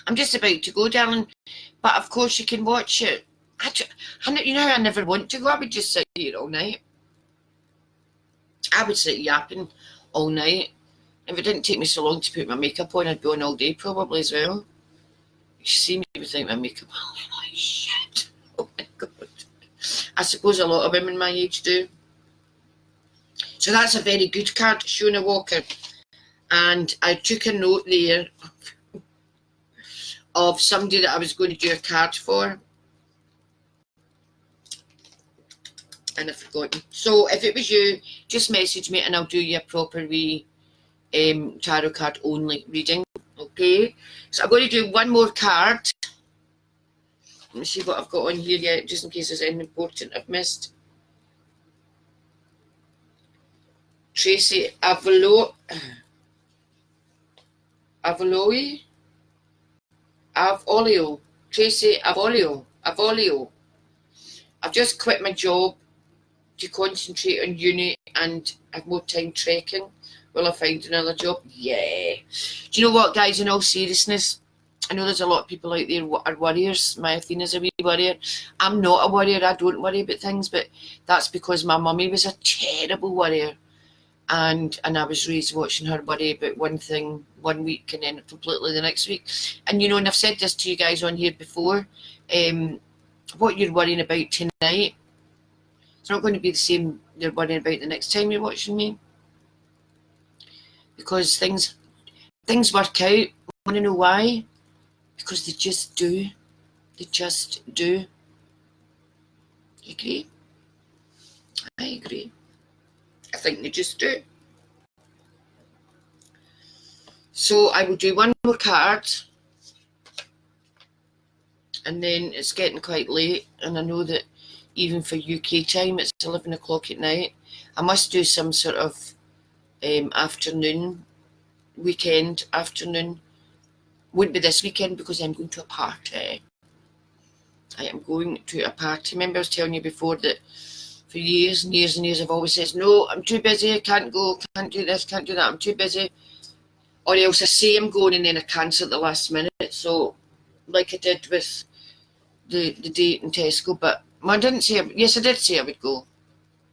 I'm just about to go, darling. But of course you can watch it. You know how I never want to go? I would just sit here all night. I would sit yapping all night. If it didn't take me so long to put my makeup on, I'd be on all day probably as well. You see me without my makeup on. I'm like, shit. Oh my God. I suppose a lot of women my age do. So that's a very good card, Shona Walker. And I took a note there of somebody that I was going to do a card for. And I've forgotten. So if it was you, just message me and I'll do you a proper wee tarot card only reading. Okay. So I'm going to do one more card. Let me see what I've got on here yet, just in case there's anything important I've missed. Tracy Avolio. Tracy Avolio. I've just quit my job to concentrate on uni and have more time trekking. Will I find another job? Yeah. Do you know what, guys, in all seriousness, I know there's a lot of people out there who are worriers. My Athena's a wee worrier. I'm not a worrier. I don't worry about things, but that's because my mummy was a terrible worrier. And I was raised watching her worry about one thing one week and then completely the next week. And, you know, and I've said this to you guys on here before, what you're worrying about tonight, it's not going to be the same you're worrying about the next time you're watching me. Because things work out. Want to know why? Because they just do. They just do. You agree? I agree. I think they just do. So I will do one more card. And then it's getting quite late. And I know that even for UK time, it's 11 o'clock at night. I must do some sort of weekend afternoon. Won't be this weekend because I'm going to a party. I am going to a party. Remember I was telling you before that for years and years and years I've always said, no, I'm too busy, I can't go, can't do this, can't do that, I'm too busy. Or else I say I'm going and then I cancel at the last minute. So like I did with the date in Tesco, but I didn't say, yes I did say I would go.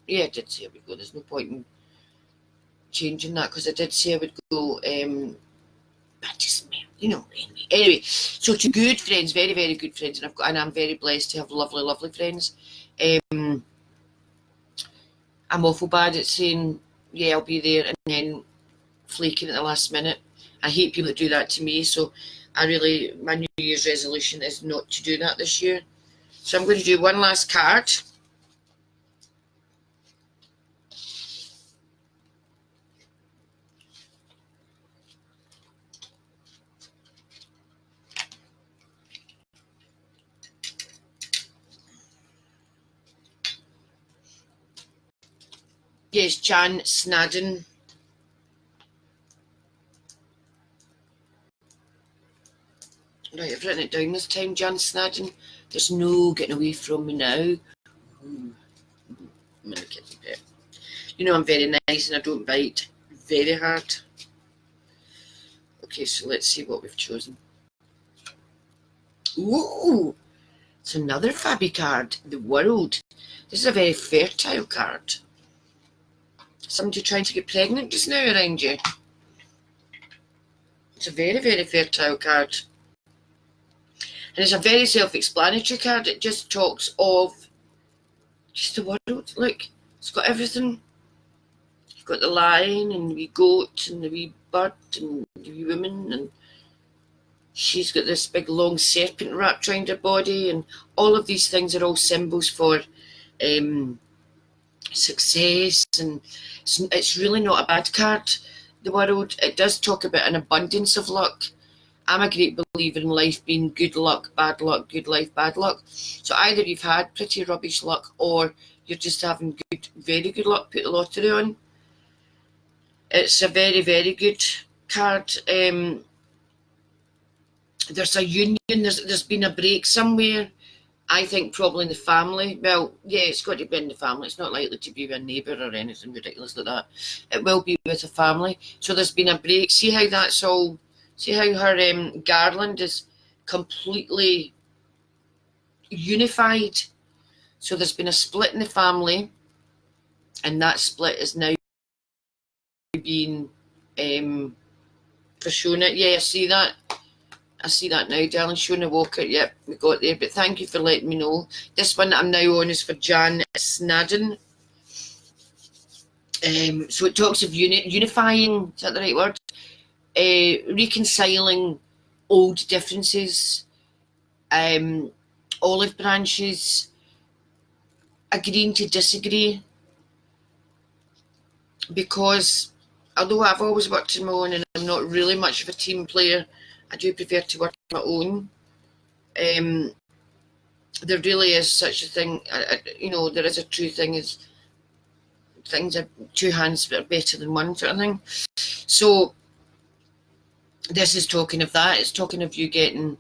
Yeah, I did say I would go. There's no point in changing that because I did say I would go. But just, you know, anyway. So to good friends, very, very good friends, and I'm very blessed to have lovely, lovely friends. I'm awful bad at saying, yeah, I'll be there, and then flaking at the last minute. I hate people that do that to me, so my New Year's resolution is not to do that this year. So I'm going to do one last card. Yes, Jan Snadden. Right, I've written it down this time, Jan Snadden. There's no getting away from me now. I'm in the kitchen bit. You know I'm very nice and I don't bite very hard. Okay, so let's see what we've chosen. Ooh, it's another Fabby card. The World. This is a very fertile card. Somebody trying to get pregnant just now around you. It's a very, very fertile card. And it's a very self-explanatory card. It just talks of just the world. Look, it's got everything. You've got the lion and the wee goat and the wee bird and the wee woman, and she's got this big long serpent wrapped around her body, and all of these things are all symbols for success, and it's really not a bad card, the World. It does talk about an abundance of luck. I'm a great believer in life being good luck, good life, bad luck. So either you've had pretty rubbish luck or you're just having good, very good luck. Put the lottery on. It's a very, very good card. There's a union, there's been a break somewhere. I think probably in the family. Well, yeah, it's got to be in the family. It's not likely to be with a neighbour or anything ridiculous like that. It will be with a family. So there's been a break. See how that's all, see how her garland is completely unified. So there's been a split in the family, and that split is now being for Shona. Yeah, I see that. I see that now, darling. Shona Walker. Yep, we got there. But thank you for letting me know. This one that I'm now on is for Jan Snadden. So it talks of unifying, is that the right word? Reconciling old differences, olive branches, agreeing to disagree. Because although I've always worked on my own and I'm not really much of a team player, I do prefer to work on my own. There really is such a thing, you know, there is a true thing as things are two hands are better than one sort of thing. So this is talking of that. It's talking of you getting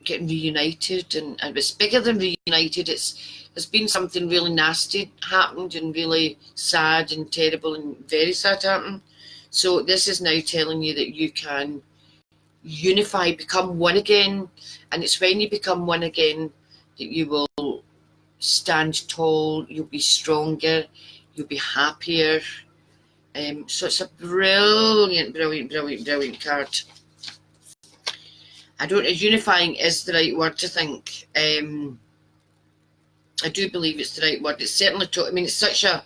reunited, and it's bigger than reunited. There's been something really nasty happened and really sad and terrible and very sad happened. So this is now telling you that you can unify, become one again, and it's when you become one again that you will stand tall, you'll be stronger, you'll be happier. So it's a brilliant card. I don't know, unifying is the right word to think. I do believe it's the right word. It's certainly, I mean, it's such a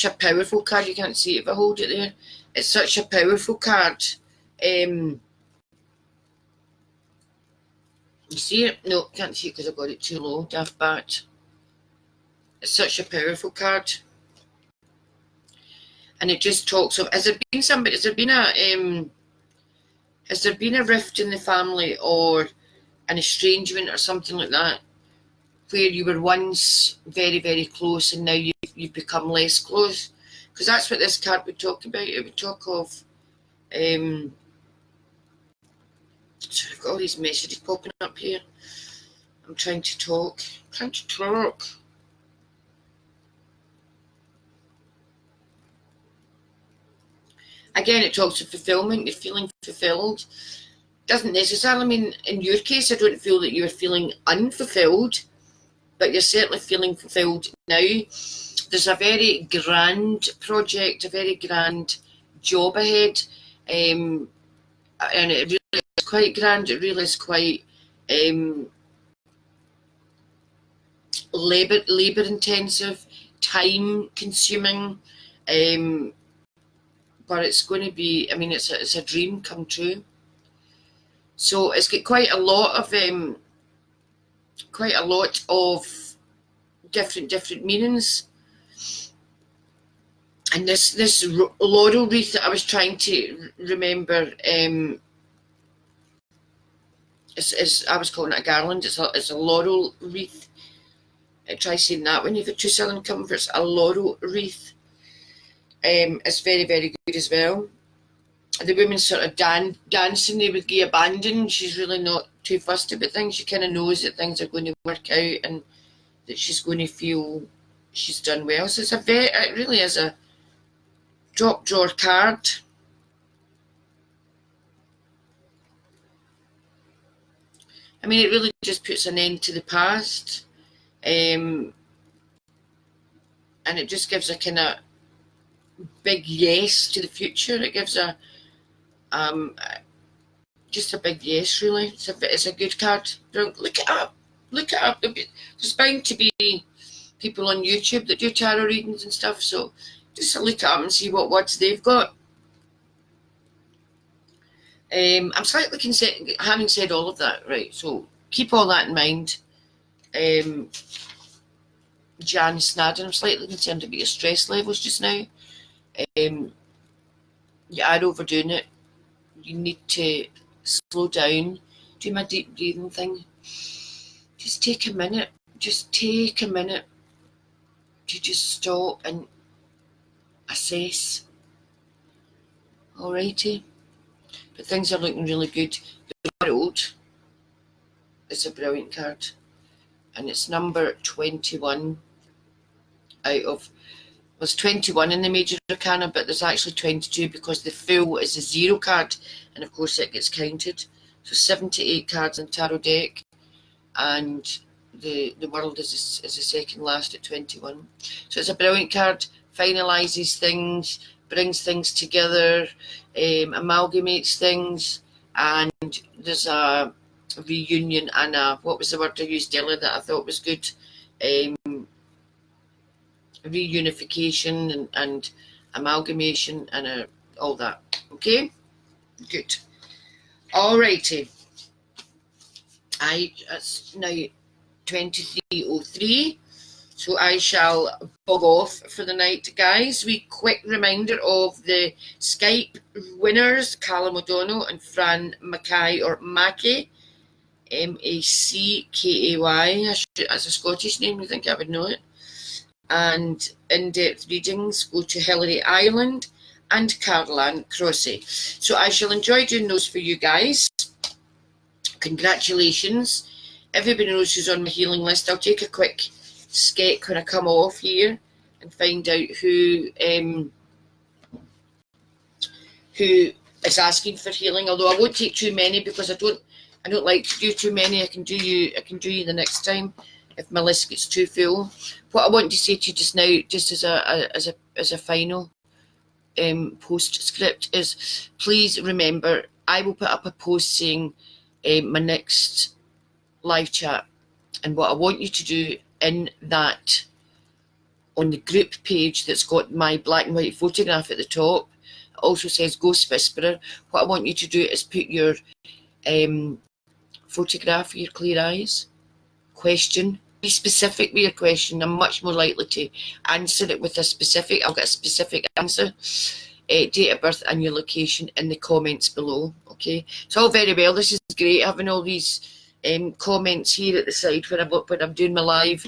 powerful card. You can't see it if I hold it there. It's such a powerful card. You see it? No, can't see it because I got it too low. Daft Bat. It's such a powerful card. And it just talks of, has there been a rift in the family or an estrangement or something like that, where you were once very, very close and now you've become less close? Because that's what this card would talk about. It would talk of, so I've got all these messages popping up here. I'm trying to talk. Again, it talks of fulfillment. You're feeling fulfilled. Doesn't necessarily mean, in your case, I don't feel that you're feeling unfulfilled, but you're certainly feeling fulfilled now. There's a very grand project, a very grand job ahead, and it really is quite grand. It really is quite labour intensive, time consuming, but it's going to be, I mean, it's a dream come true. So it's got quite a lot of different meanings. And this laurel wreath that I was trying to remember, is I was calling it a garland. It's a laurel wreath. Try saying that when you've got two Southern Comforts. A laurel wreath. It's very, very good as well. The woman's sort of dancing there with gay abandon. She's really not too fussed about things. She kind of knows that things are going to work out and that she's going to feel she's done well. So it really is a drop drawer card. I mean, it really just puts an end to the past, and it just gives a kind of big yes to the future. It gives a just a big yes, really. It's a good card. Look it up. Look it up. There's bound to be people on YouTube that do tarot readings and stuff, so just look it up and see what words they've got. I'm slightly concerned, having said all of that, right, so keep all that in mind. Jan Snadden, I'm slightly concerned about your stress levels just now. You are overdoing it. You need to slow down. Do my deep breathing thing. Just take a minute. Just take a minute to just stop and assess. Alrighty. But things are looking really good. The World is a brilliant card. And it's number 21 out of... There's 21 in the Major Arcana, but there's actually 22 because the Fool is a 0 card, and of course it gets counted. So 78 cards in tarot deck, and the World is the second last at 21. So it's a brilliant card. Finalises things, brings things together, amalgamates things, and there's a reunion and a, what was the word I used earlier that I thought was good? Reunification and amalgamation and all that. Okay, good. Alrighty. It's now 23:03, so I shall bug off for the night, guys. Quick reminder of the Skype winners: Callum O'Donnell and Fran Mackay, or Mackay, Mackay. That's a Scottish name. You think I would know it? And in-depth readings go to Hilary Island and Caroline Crossy. So I shall enjoy doing those for you guys. Congratulations. Everybody knows who's on my healing list. I'll take a quick sketch when I come off here and find out who is asking for healing, although I won't take too many because I don't like to do too many. I can do you the next time if my list gets too full. What I want to say to you just now, just as a final postscript, is please remember I will put up a post saying my next live chat, and what I want you to do in that, on the group page that's got my black and white photograph at the top, it also says Ghost Whisperer. What I want you to do is put your photograph of your clear eyes, question. Be specific with your question. I'm much more likely to answer it with I'll get a specific answer. Date of birth and your location in the comments below. Okay, it's all very well. This is great having all these comments here at the side when I'm doing my live,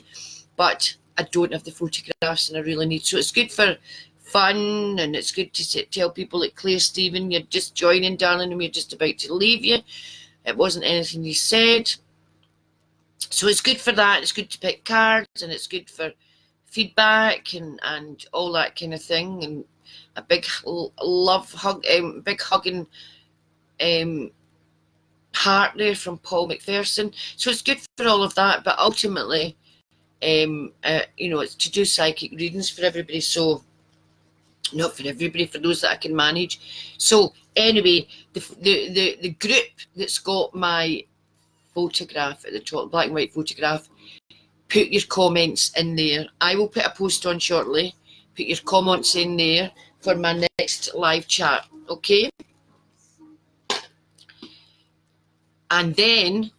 but I don't have the photographs and I really need. So it's good for fun, and it's good to tell people like Claire Stephen, you're just joining, darling, and we're just about to leave you. It wasn't anything you said. So it's good for that. It's good to pick cards, and it's good for feedback and all that kind of thing. And a big love hug, big hugging heart there from Paul McPherson. So it's good for all of that. But ultimately, it's to do psychic readings for everybody. So not for everybody, for those that I can manage. So anyway, the group that's got my photograph at the top, black and white photograph, put your comments in there. I will put a post on shortly. Put your comments in there for my next live chat, okay? And then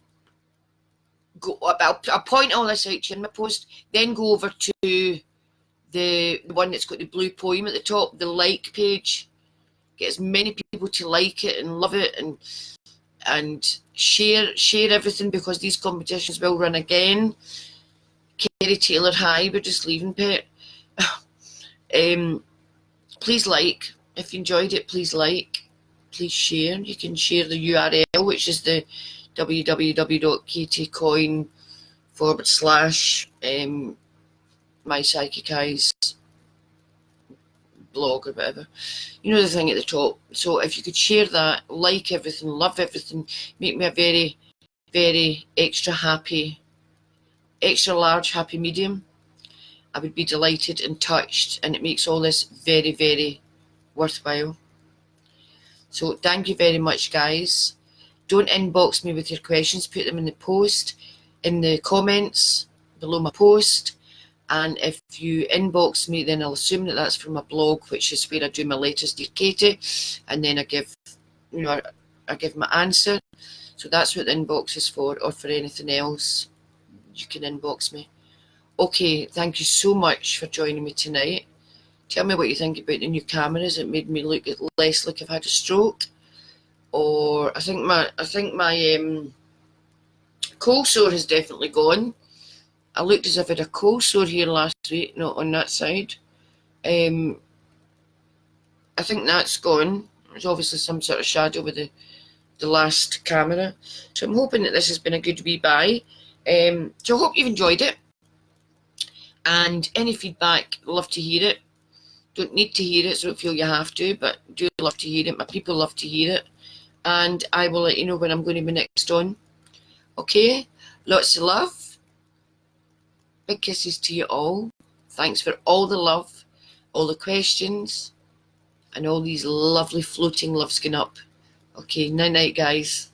I'll point all this out to you in my post. Then go over to the one that's got the blue poem at the top, the like page. Get as many people to like it and love it, and share everything, because these competitions will run again. Kerry Taylor, hi, we're just leaving, pet. Please like. If you enjoyed it, please like. Please share. You can share the URL, which is the www.ktcoyne / my Psychic Eyes blog or whatever. You know, the thing at the top. So if you could share that, like everything, love everything, make me a very, very extra happy, extra large happy medium, I would be delighted and touched, and it makes all this very, very worthwhile. So thank you very much, guys. Don't inbox me with your questions. Put them in the post, in the comments below my post. And if you inbox me, then I'll assume that that's from my blog, which is where I do my latest Dear Katie, and then I give, I give my answer. So that's what the inbox is for, or for anything else, you can inbox me. Okay, thank you so much for joining me tonight. Tell me what you think about the new cameras. It made me look less like I've had a stroke, or I think my cold sore has definitely gone. I looked as if I had a cold sore here last week, not on that side. I think that's gone. There's obviously some sort of shadow with the last camera. So I'm hoping that this has been a good wee buy. So I hope you've enjoyed it. And any feedback, love to hear it. Don't need to hear it, so don't feel you have to, but do love to hear it. My people love to hear it. And I will let you know when I'm going to be next on. Okay? Lots of love. Big kisses to you all. Thanks for all the love, all the questions, and all these lovely floating loves going up. Okay, night night, guys.